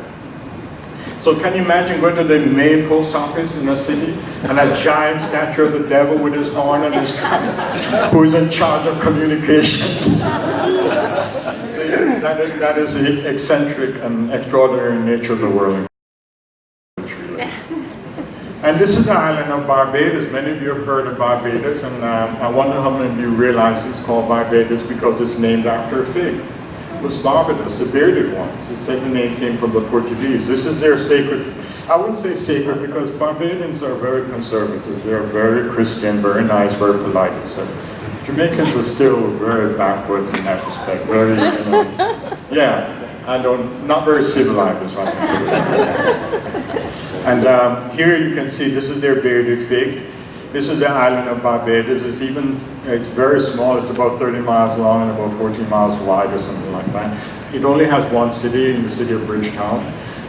So can you imagine going to the main post office in a city and a giant statue of the devil with his horn and his crown, who is in charge of communications? See, that is the eccentric and extraordinary nature of the world. And this is the island of Barbados. Many of you have heard of Barbados, and I wonder how many of you realize it's called Barbados because it's named after a fig. It was Barbados, the bearded ones. The second name came from the Portuguese. This is their sacred, I wouldn't say sacred because Barbadians are very conservative. They're very Christian, very nice, very polite, etc. Jamaicans are still very backwards in that respect. Very, you know, yeah, not very civilized is what I can put it. And here you can see this is their bearded fig. This is the island of Barbados. It's very small. It's about 30 miles long and about 14 miles wide or something like that. It only has one city, in the city of Bridgetown.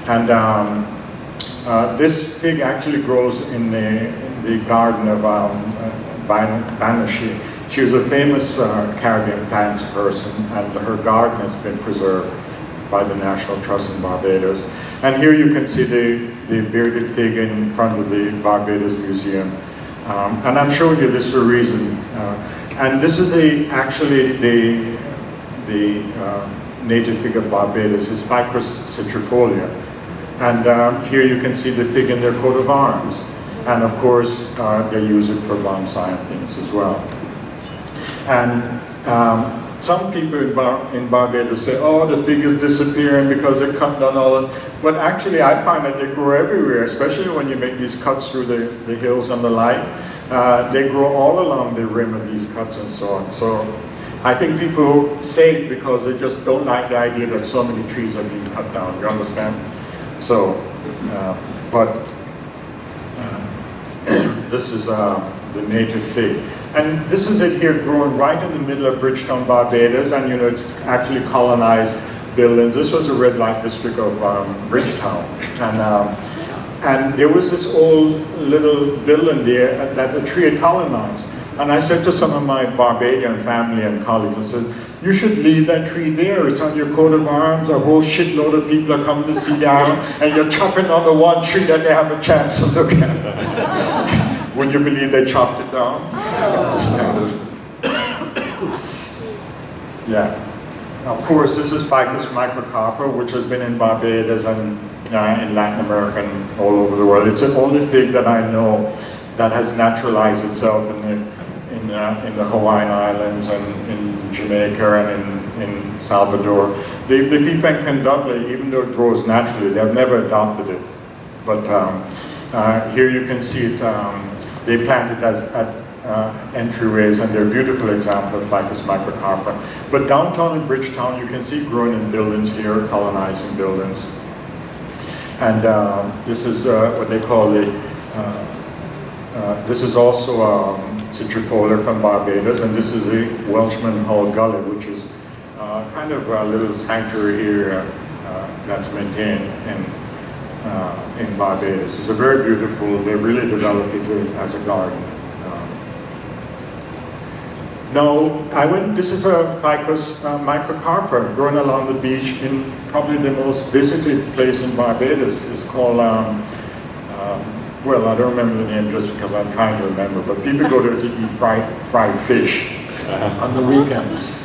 And this fig actually grows in the garden of Banashee. She was a famous Caribbean plants person, and her garden has been preserved by the National Trust in Barbados. And here you can see the bearded fig in front of the Barbados Museum. And I'm showing you this for a reason. And this is actually the native fig of Barbados, is Ficus citrifolia. And here you can see the fig in their coat of arms. And of course, they use it for bonsai and things as well. And some people in Barbados say, oh, the fig is disappearing because they're cutting down all of it. But actually, I find that they grow everywhere, especially when you make these cuts through the hills and the like. They grow all along the rim of these cuts and so on. So I think people say it because they just don't like the idea that so many trees are being cut down. You understand? So, this is the native fig. And this is it here growing right in the middle of Bridgetown, Barbados, and you know, it's actually colonized buildings. This was a red light district of Bridgetown. And there was this old little building there that the tree had colonized. And I said to some of my Barbadian family and colleagues, I said, you should leave that tree there. It's on your coat of arms. A whole shitload of people are coming to see the island, and you're chopping on the one tree that they have a chance to look at. Would you believe they chopped it down? Yeah. Of course, this is Ficus microcarpa, which has been in Barbados and in Latin America and all over the world. It's the only fig that I know that has naturalized itself in the Hawaiian Islands and in Jamaica and in Salvador. The people in Kendugly, even though it grows naturally, they've never adopted it. But here you can see it. They plant it at entryways, and they're a beautiful example of Ficus microcarpa. But downtown in Bridgetown, you can see growing in buildings here, colonizing buildings. And this is what they call this is also citrifolia from Barbados, and this is the Welshman Hall Gully, which is kind of a little sanctuary area that's maintained in Barbados. It's a very beautiful, they really developed it as a garden. This is a Ficus microcarpa growing along the beach in probably the most visited place in Barbados. It's called, well, I don't remember the name just because I'm trying to remember, but people go there to eat fried fish on the weekends.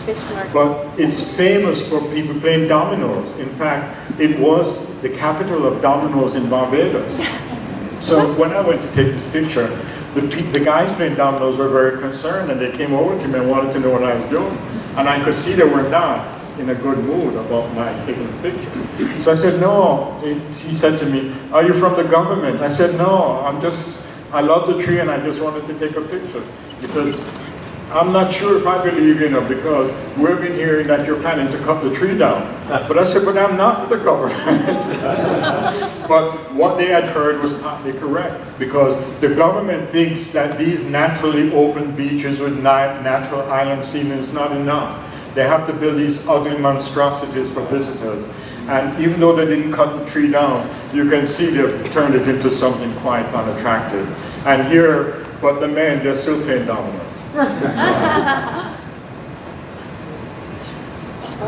But it's famous for people playing dominoes. In fact, it was the capital of dominoes in Barbados. So when I went to take this picture, the guys playing dominoes were very concerned, and they came over to me and wanted to know what I was doing. And I could see they were not in a good mood about my taking a picture. So I said, no. He said to me, are you from the government? I said, no, I love the tree and I just wanted to take a picture. He said, I'm not sure if I believe you, because we've been hearing that you're planning to cut the tree down. But I said, but I'm not with the government. But what they had heard was partly correct, because the government thinks that these naturally open beaches with natural island scenery is not enough. They have to build these ugly monstrosities for visitors. And even though they didn't cut the tree down, you can see they've turned it into something quite unattractive. And here, but the men, they're still playing dominoes.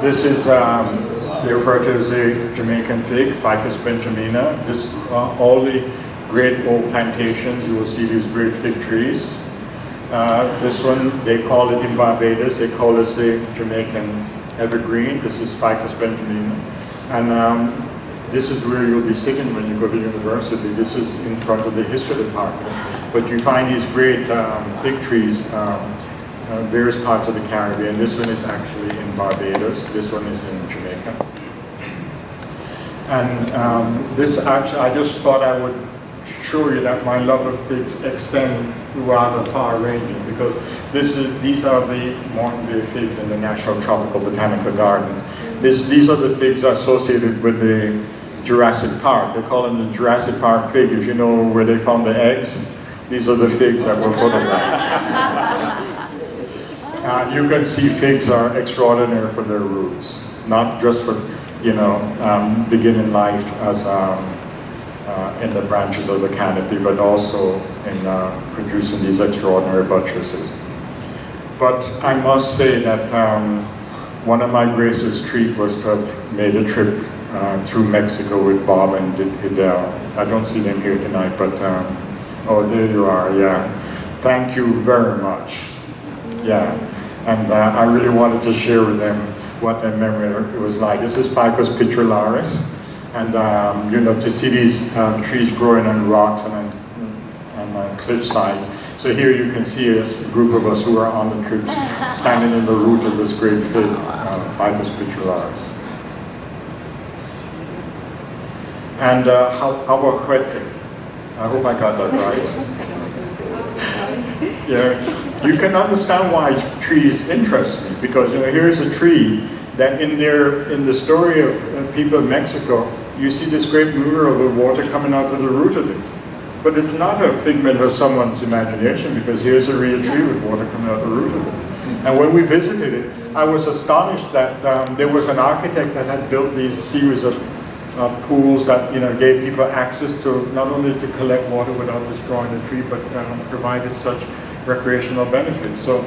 This is, they refer to as a Jamaican fig, Ficus benjamina. This, all the great oak plantations, you will see these great fig trees. This one, they call it in Barbados, they call this the Jamaican evergreen. This is Ficus benjamina. And this is where you'll be sitting when you go to university. This is in front of the history department. But you find these great fig trees, various parts of the Caribbean. This one is actually in Barbados. This one is in Jamaica. And this actually, I just thought I would show you that my love of figs extend rather far ranging, because these are the modern day figs in the National Tropical Botanical Gardens. These are the figs associated with the Jurassic Park. They call them the Jurassic Park fig. If you know where they found the eggs, these are the figs that were photographed. You can see figs are extraordinary for their roots, not just for, beginning life as in the branches of the canopy, but also in producing these extraordinary buttresses. But I must say that one of my greatest treats was to have made a trip through Mexico with Bob and Hidel. I don't see them here tonight, but oh, there you are, yeah. Thank you very much. Yeah, and I really wanted to share with them what their memory was like. This is Ficus petrolaris, and to see these trees growing on rocks and on cliffside. So here you can see a group of us who are on the trip standing in the root of this great fig, Ficus petrolaris. And how about quetting? I hope I got that right. Yeah, you can understand why trees interest me, because here's a tree that in the story of people in Mexico, you see this great mural of water coming out of the root of it. But it's not a figment of someone's imagination, because here's a real tree with water coming out of the root of it. And when we visited it, I was astonished that there was an architect that had built these series of pools that gave people access to not only to collect water without destroying the tree, but provided such recreational benefits. So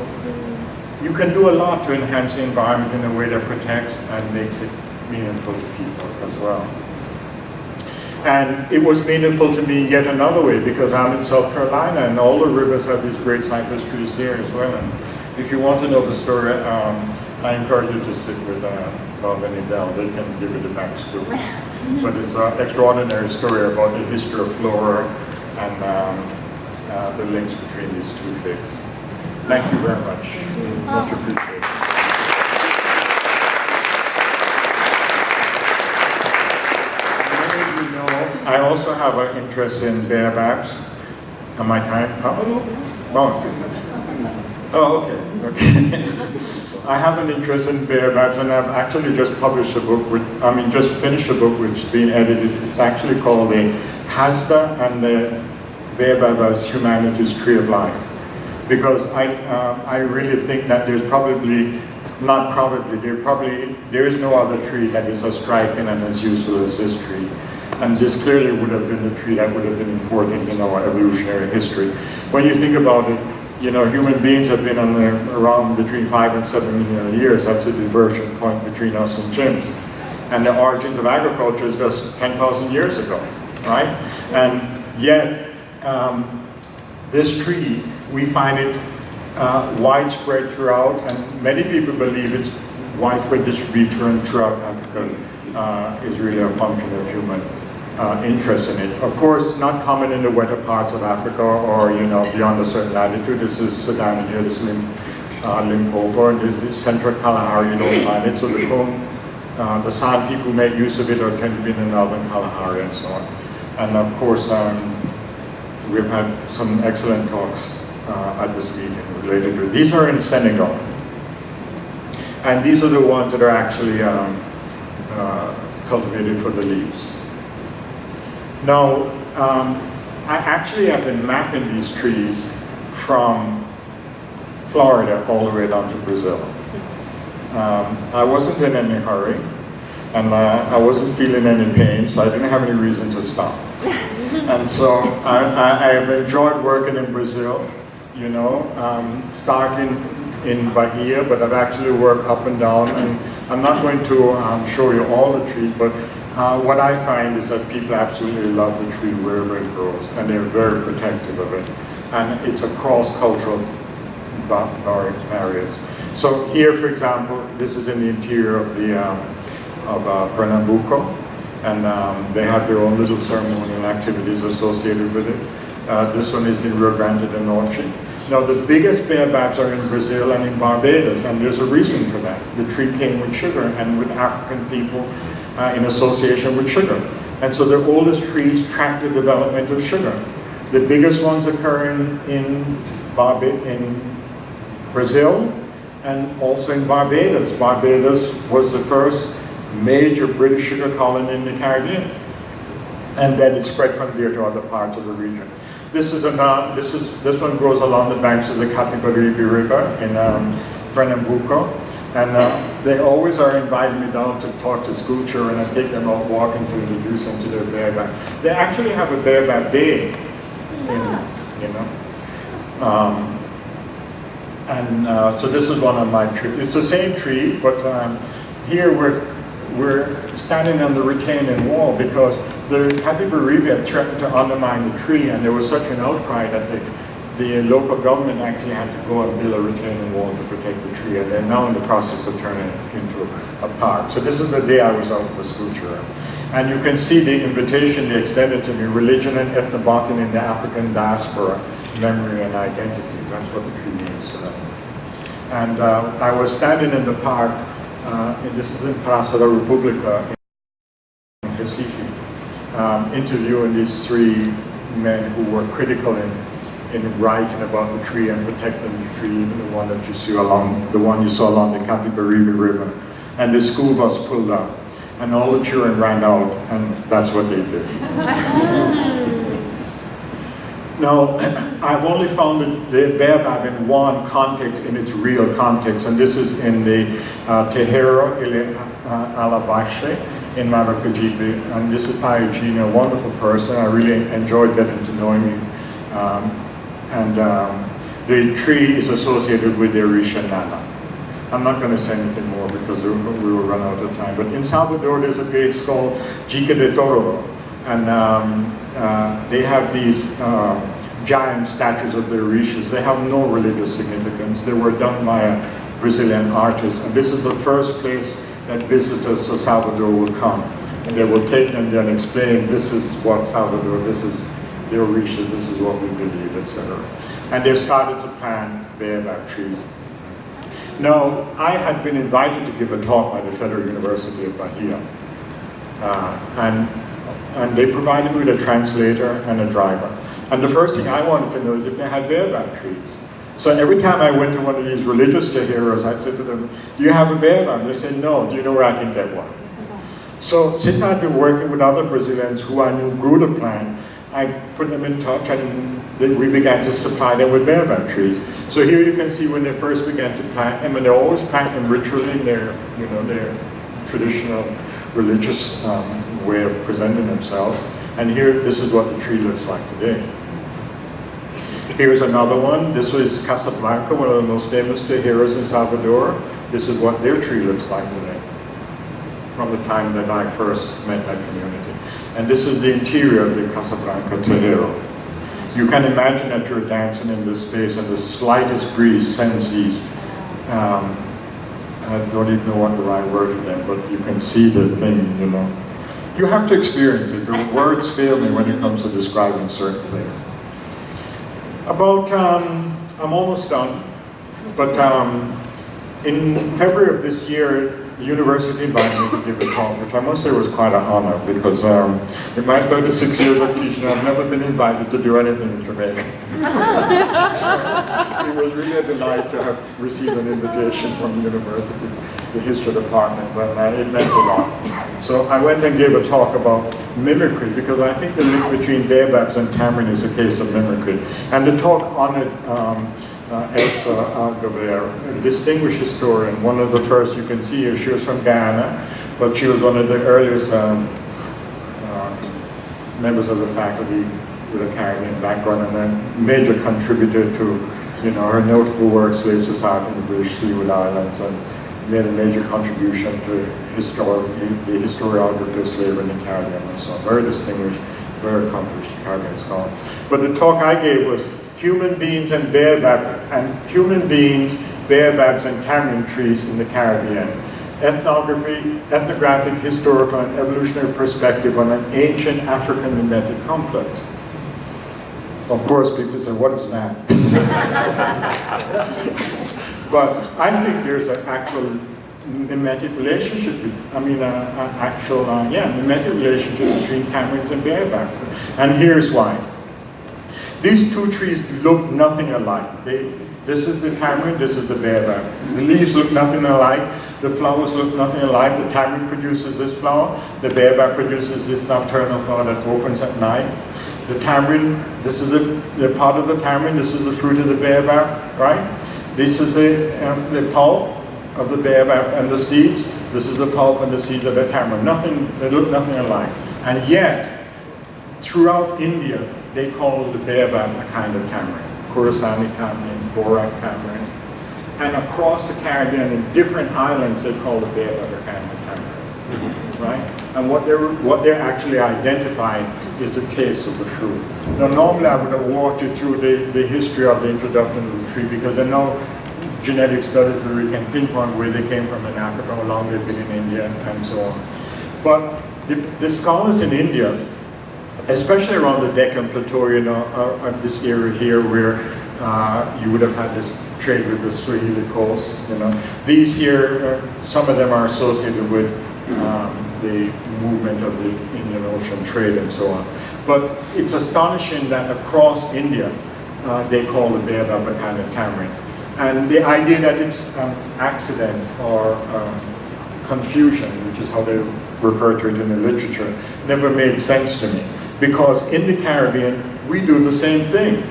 you can do a lot to enhance the environment in a way that protects and makes it meaningful to people as well. And it was meaningful to me yet another way, because I'm in South Carolina and all the rivers have these great cypress trees there as well. And if you want to know the story, I encourage you to sit with Bob and Adele. They can give you the backstory. But it's an extraordinary story about the history of flora and the links between these two figs. Thank you very much. Much appreciated. I also have an interest in baobabs. Am I time? Oh, okay. I have an interest in baobabs, and I've actually just published a book just finished a book which is being edited. It's actually called The Hasta and the Baobab as Humanity's Tree of Life. Because I really think that there is no other tree that is as striking and as useful as this tree. And this clearly would have been the tree that would have been important in our evolutionary history. When you think about it, human beings have been around between 5 and 7 million years. That's a diversion point between us and chimps. And the origins of agriculture is just 10,000 years ago, right? And yet, this tree, we find it widespread throughout, and many people believe it's widespread distribution throughout Africa is really a function of human interest in it. Of course, not common in the wetter parts of Africa or beyond a certain latitude. This is Sudan here, this is Limpopo, and this is central Kalahari, you don't find it. So the San people make use of it or tend to be in the northern Kalahari and so on. And of course, we've had some excellent talks at this meeting related to it. These are in Senegal. And these are the ones that are actually cultivated for the leaves. Now, I actually have been mapping these trees from Florida all the way down to Brazil. I wasn't in any hurry, and I wasn't feeling any pain, so I didn't have any reason to stop. And so I have enjoyed working in Brazil, starting in Bahia, but I've actually worked up and down, and I'm not going to show you all the trees, but what I find is that people absolutely love the tree wherever it grows, and they're very protective of it. And it's a cross-cultural barriers. So here, for example, this is in the interior of Pernambuco, and they have their own little ceremonial activities associated with it. This one is in Rio Grande do Norte. Now, the biggest baobabs are in Brazil and in Barbados, and there's a reason for that. The tree came with sugar and with African people in association with sugar. And so the oldest trees track the development of sugar. The biggest ones occur in Brazil and also in Barbados. Barbados was the first major British sugar colony in the Caribbean. And then it spread from there to other parts of the region. This one grows along the banks of the Capibaribe River in Pernambuco, and they always are inviting me down to talk to school children and take them out walking to introduce them to their baobab. They actually have a baobab day, so this is one of my trees. It's the same tree, but here we're standing on the retaining wall because the Capibaribe had threatened to undermine the tree, and there was such an outcry that the local government actually had to go and build a retaining wall to protect the tree, and they're now in the process of turning it into a park. So this is the day I was out with the school children. And you can see the invitation they extended to me, religion and ethnobotany in the African diaspora, memory and identity. That's what the tree means to them. And I was standing in the park, and this is in Praça da República in Recife, interviewing these three men who were critical in writing about the tree and protecting the tree, even the one that you see along, the one you saw along the Capibaribe River. And the school bus pulled up, and all the children ran out, and that's what they did. Now, I've only found the baobab in one context, in its real context, and this is in the Terreiro Alabache in Maracajipe, and this is Eugene, a wonderful person. I really enjoyed getting to know him. The tree is associated with the Orisha Nana. I'm not going to say anything more because we will run out of time. But in Salvador, there's a place called Jica de Toro, and they have these giant statues of the Orishas. They have no religious significance. They were done by a Brazilian artist, and this is the first place that visitors to Salvador will come. And they will take them there and explain, this is what Salvador, this is the Orishas, this is what we believe, etc. And they started to plant baobab trees. Now, I had been invited to give a talk by the Federal University of Bahia. And they provided me with a translator and a driver. And the first thing I wanted to know is if they had baobab trees. So every time I went to one of these religious teheros, I'd say to them, do you have a baobab? They said, no, do you know where I can get one? So since I'd been working with other Brazilians who I knew grew the plant, I put them in touch, and we began to supply them with baobab trees. So here you can see when they first began to plant them, and they always plant them ritually in their traditional religious way of presenting themselves. And here, this is what the tree looks like today. Here's another one. This was Casablanca, one of the most famous teheros in Salvador. This is what their tree looks like today, from the time that I first met that community. And this is the interior of the Casablanca Tejero. You can imagine that you're dancing in this space, and the slightest breeze sends these, I don't even know what the right word for them, but you can see the thing, You have to experience it. The words fail me when it comes to describing certain things. About, I'm almost done, but in February of this year, the university invited me to give a talk, which I must say was quite an honor, because in my 36 years of teaching, I've never been invited to do anything in Jamaica. So it was really a delight to have received an invitation from the university, the history department, but it meant a lot. So I went and gave a talk about mimicry, because I think the link between baobabs and tamarind is a case of mimicry. And the talk honored a distinguished historian, one of the first you can see here. She was from Guyana, but she was one of the earliest members of the faculty with a Caribbean background, and a major contributor to, her notable work, Slave Society in the British Leeward Islands, and made a major contribution to the historiography of slavery in the Caribbean and so on. Very distinguished, very accomplished Caribbean scholar. But the talk I gave was human beings and baobabs and tamarind trees in the Caribbean. Ethnographic, historical, and evolutionary perspective on an ancient African mimetic complex. Of course, people say, what is that? But I think there's an actual mimetic relationship, mimetic relationship between tamarinds and baobabs. And here's why. These two trees look nothing alike. This is the tamarind, this is the baobab. The leaves look nothing alike, the flowers look nothing alike. The tamarind produces this flower, the baobab produces this nocturnal flower that opens at night. The tamarind, this is the part of the tamarind, this is the fruit of the baobab, right? This is the pulp of the baobab and the seeds. This is the pulp and the seeds of the tamarind. They look nothing alike. And yet, throughout India, they call the baobab a kind of tamarind. Khorassani tamarind, Borak tamarind. And across the Caribbean, in different islands, they call the baobab a kind of tamarind, right? And what they're actually identifying is the taste of the fruit. Now, normally I would have walked you through the history of the introduction of the tree, because I know genetic studies where we can pinpoint where they came from in Africa, how long they've been in India, and so on. But the scholars in India, especially around the Deccan Plateau, this area here where you would have had this trade with the Swahili coast, These here, some of them are associated with the movement of the Indian Ocean trade and so on. But it's astonishing that across India, they call the baobab a kind of tamarind. And the idea that it's accident or confusion, which is how they refer to it in the literature, never made sense to me. Because in the Caribbean, we do the same thing.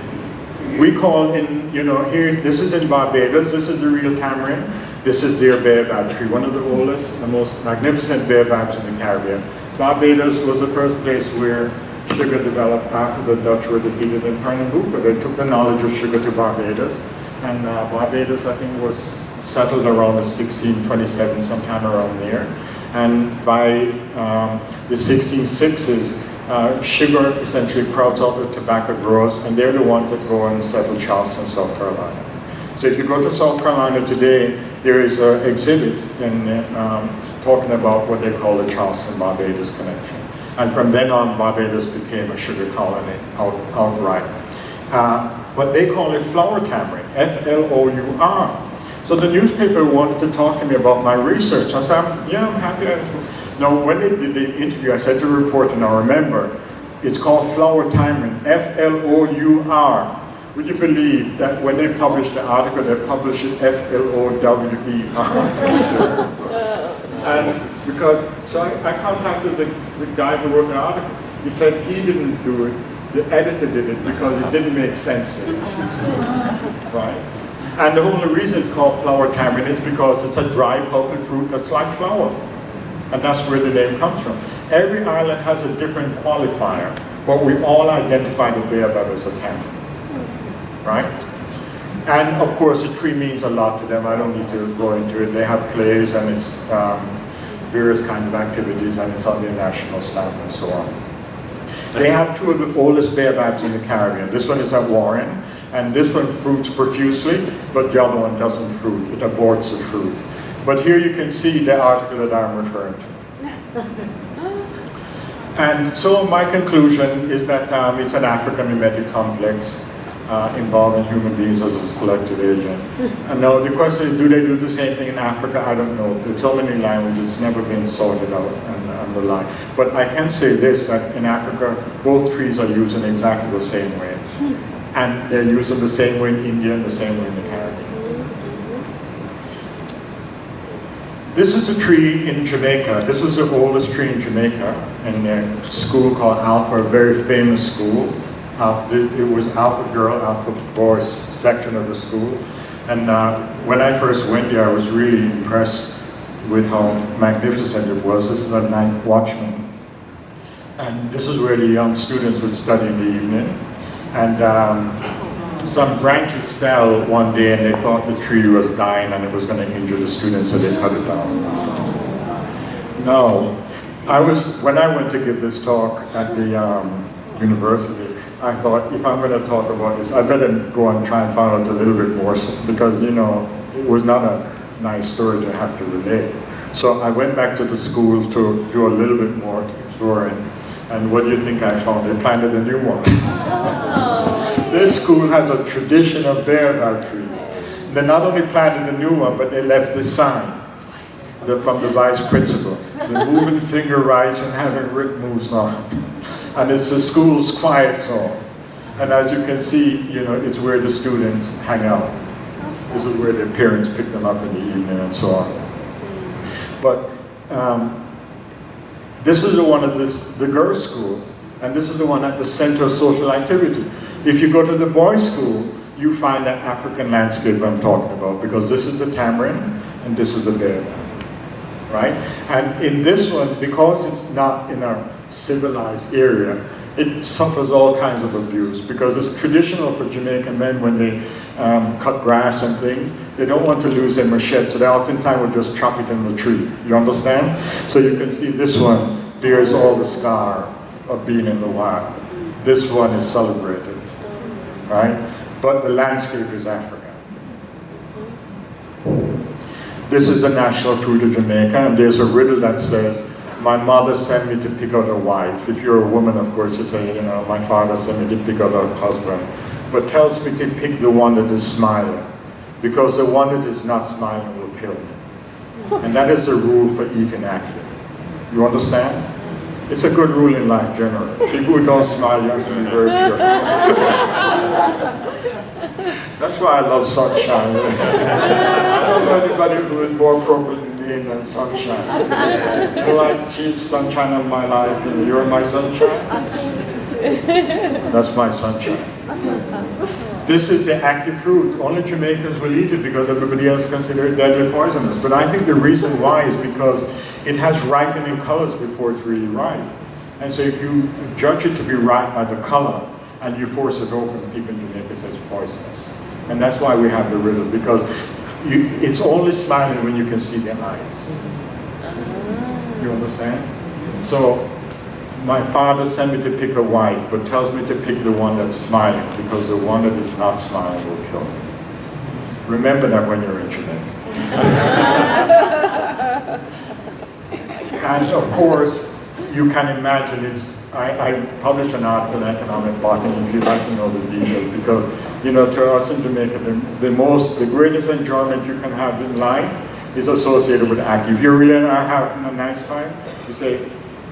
We call here, this is in Barbados, this is the real tamarind, this is their baobab tree, one of the oldest, the most magnificent baobabs in the Caribbean. Barbados was the first place where sugar developed after the Dutch were defeated in Pernambuco. They took the knowledge of sugar to Barbados, and Barbados, I think, was settled around 1627, sometime around there. And by the 1660s, sugar essentially crowds out the tobacco growers, and they're the ones that go and settle Charleston, South Carolina. So if you go to South Carolina today, there is an exhibit talking about what they call the Charleston-Barbados connection. And from then on, Barbados became a sugar colony outright. But they call it flower tamarind, F-L-O-U-R. So the newspaper wanted to talk to me about my research. I said, I'm happy. Now, when they did the interview, I said to the reporter, now remember, it's called flower tamarind, F-L-O-U-R. Would you believe that when they published the article, they published it F-L-O-W-E-R? And so I contacted the guy who wrote the article. He said he didn't do it, the editor did it because it didn't make sense to him, right? And the only reason it's called flower tamarind is because it's a dry pulpy fruit that's like flour. And that's where the name comes from. Every island has a different qualifier, but we all identify the baobab as a tamarind, right? And of course, the tree means a lot to them. I don't need to go into it. They have plays and it's various kinds of activities, and it's on their national stamp and so on. They have two of the oldest baobabs in the Caribbean. This one is at Warren, and this one fruits profusely, but the other one doesn't fruit. It aborts the fruit. But here you can see the article that I'm referring to. And so my conclusion is that it's an African mimetic complex involving human beings as a selective agent. And now the question is, do they do the same thing in Africa? I don't know. There are so many languages, it's never been sorted out and the like. But I can say this, that in Africa, both trees are used in exactly the same way. And they're used in the same way in India and the same way in the Caribbean. This is a tree in Jamaica. This was the oldest tree in Jamaica, in a school called Alpha, a very famous school. It was Alpha Girl, Alpha Boys section of the school. And when I first went there, I was really impressed with how magnificent it was. This is a night watchman. And this is where the young students would study in the evening. And some branches fell one day and they thought the tree was dying and it was going to injure the students, so they cut it down. Now, when I went to give this talk at the university, I thought, if I'm going to talk about this, I better go and try and find out a little bit more, because, you know, it was not a nice story to have to relate. So I went back to the school to do a little bit more exploring. And what do you think I found? They planted a new one. This school has a tradition of baobab trees. They not only planted a new one, but they left the sign from the vice principal. The moving finger rise and having writ moves on. And it's the school's quiet zone. And as you can see, you know, it's where the students hang out. This is where their parents pick them up in the evening and so on. But this is the one at the girls' school, and this is the one at the center of social activity. If you go to the boys' school, you find that African landscape I'm talking about, because this is the tamarind and this is the baobab, right? And in this one, because it's not in a civilized area, it suffers all kinds of abuse, because it's traditional for Jamaican men when they cut grass and things, they don't want to lose their machete, so they oftentimes will just chop it in the tree. You understand? So you can see this one bears all the scar of being in the wild. This one is celebrated, right? But the landscape is African. This is the national fruit of Jamaica, and there's a riddle that says, my mother sent me to pick out a wife. If you're a woman, of course, you say, you know, my father sent me to pick out a husband. But tells me to pick the one that is smiling, because the one that is not smiling will kill me. And that is the rule for eating ackee. You understand? It's a good rule in life, generally. People who don't smile, you have to be very careful. That's why I love sunshine. I don't know anybody who is more appropriate in me than sunshine. Well, I achieved sunshine of my life, and you're my sunshine? That's my sunshine. This is the ackee fruit. Only Jamaicans will eat it because everybody else considers it deadly poisonous. But I think the reason why is because it has ripening colors before it's really ripe. And so if you judge it to be ripe by the color and you force it open, people in Jamaica say it's poisonous. And that's why we have the riddle, because it's only smiling when you can see the eyes. You understand? So my father sent me to pick a wife, but tells me to pick the one that's smiling, because the one that is not smiling will kill me. Remember that when you're in Jamaica. And of course, you can imagine I published an article in Economic Botany, if you'd like to know the details, because, you know, to us in Jamaica, the greatest enjoyment you can have in life is associated with ackee. If you're really having a nice time, you say,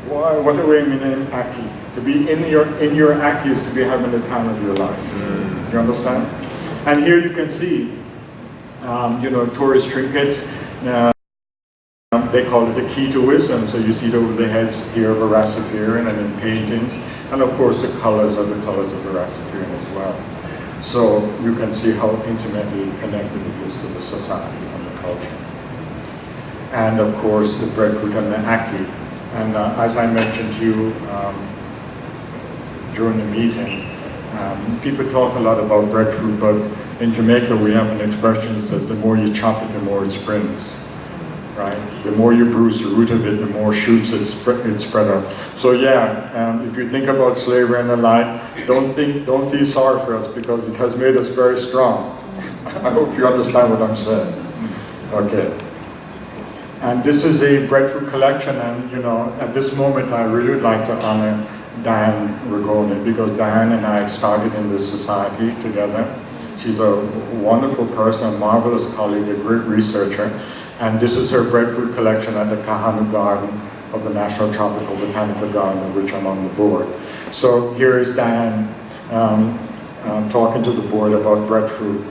why, what a way in ackee. To be in your ackee is to be having the time of your life. You understand? And here you can see, you know, tourist trinkets. They call it the key to wisdom. So you see it over the heads here of a Rastafarian, and in paintings, and of course the colors are the colors of the Rastafarian as well. So you can see how intimately connected it is to the society and the culture. And of course the breadfruit and the ackee. And as I mentioned to you during the meeting, people talk a lot about breadfruit, but in Jamaica we have an expression that says the more you chop it, the more it springs. Right? The more you bruise the root of it, the more shoots it spread out. So yeah, if you think about slavery and the like, don't feel sorry for us, because it has made us very strong. I hope you understand what I'm saying. Okay. And this is a breadfruit collection, and you know, at this moment I really would like to honor Diane Rigoni, because Diane and I started in this society together. She's a wonderful person, a marvelous colleague, a great researcher, and this is her breadfruit collection at the Kahanu Garden of the National Tropical Botanical Garden, of which I'm on the board. So here is Diane talking to the board about breadfruit.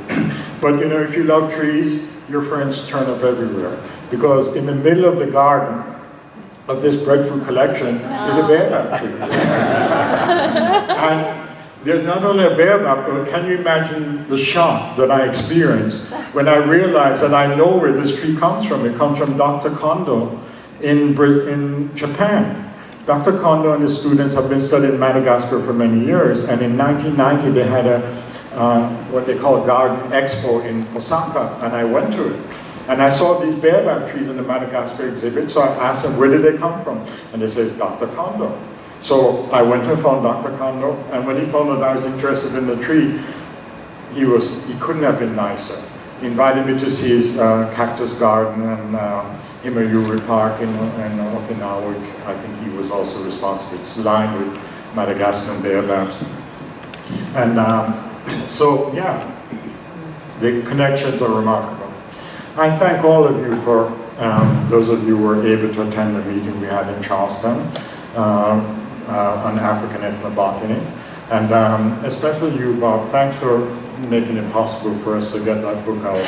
But you know, if you love trees, your friends turn up everywhere, because in the middle of the garden of this breadfruit collection is a baobab tree. And there's not only a baobab, but can you imagine the shock that I experienced when I realized that I know where this tree comes from. It comes from Dr. Kondo in Japan. Dr. Kondo and his students have been studying Madagascar for many years, and in 1990 they had a what they call a garden expo in Osaka, and I went to it. And I saw these baobab trees in the Madagascar exhibit, so I asked them, where did they come from? And they said, Dr. Kondo. So I went and found Dr. Kondo, and when he found out I was interested in the tree, he couldn't have been nicer. He invited me to see his cactus garden and Himayuri Park in Okinawa, which I think he was also responsible. It's lined with Madagascan baobabs. And so, yeah, the connections are remarkable. I thank all of you for, those of you who were able to attend the meeting we had in Charleston on African ethnobotany. And especially you, Bob, thanks for making it possible for us to get that book out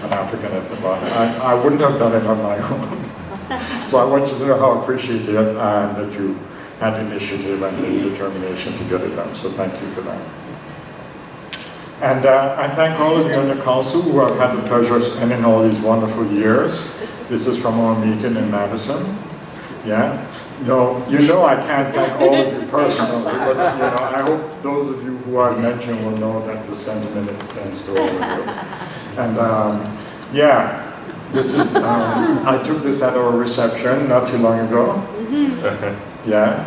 on African ethnobotany. I wouldn't have done it on my own. So I want you to know how appreciative that you had initiative and the determination to get it done. So thank you for that. And I thank all of you on the council who have had the pleasure of spending all these wonderful years. This is from our meeting in Madison. Yeah. No, you know I can't thank all of you personally, but you know, I hope those of you who I've mentioned will know that the sentiment extends to all of you. And yeah, this is, I took this at our reception not too long ago. Yeah.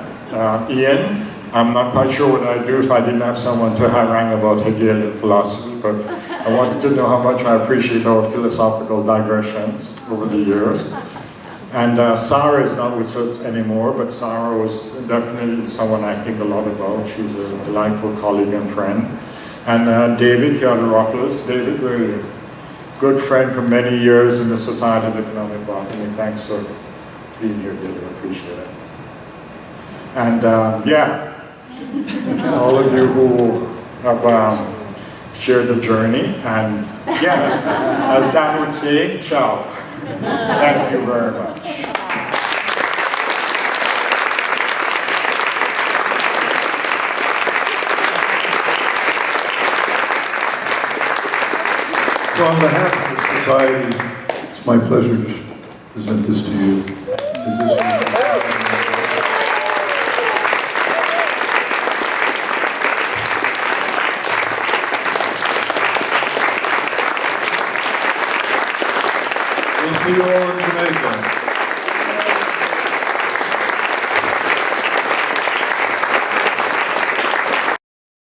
Ian, I'm not quite sure what I'd do if I didn't have someone to harangue about Hegelian philosophy, but I wanted to know how much I appreciate our philosophical digressions over the years. And Sarah is not with us anymore, but Sarah was definitely someone I think a lot about. She was a delightful colleague and friend. And David Theodoropoulos, David, really a good friend for many years in the Society of Economic Botany. Thanks for being here, David, I appreciate it. And yeah, all of you who have shared the journey, and yeah, as Dan would say, ciao. Thank you very much. So on behalf of the society, it's my pleasure to present this to you. Is this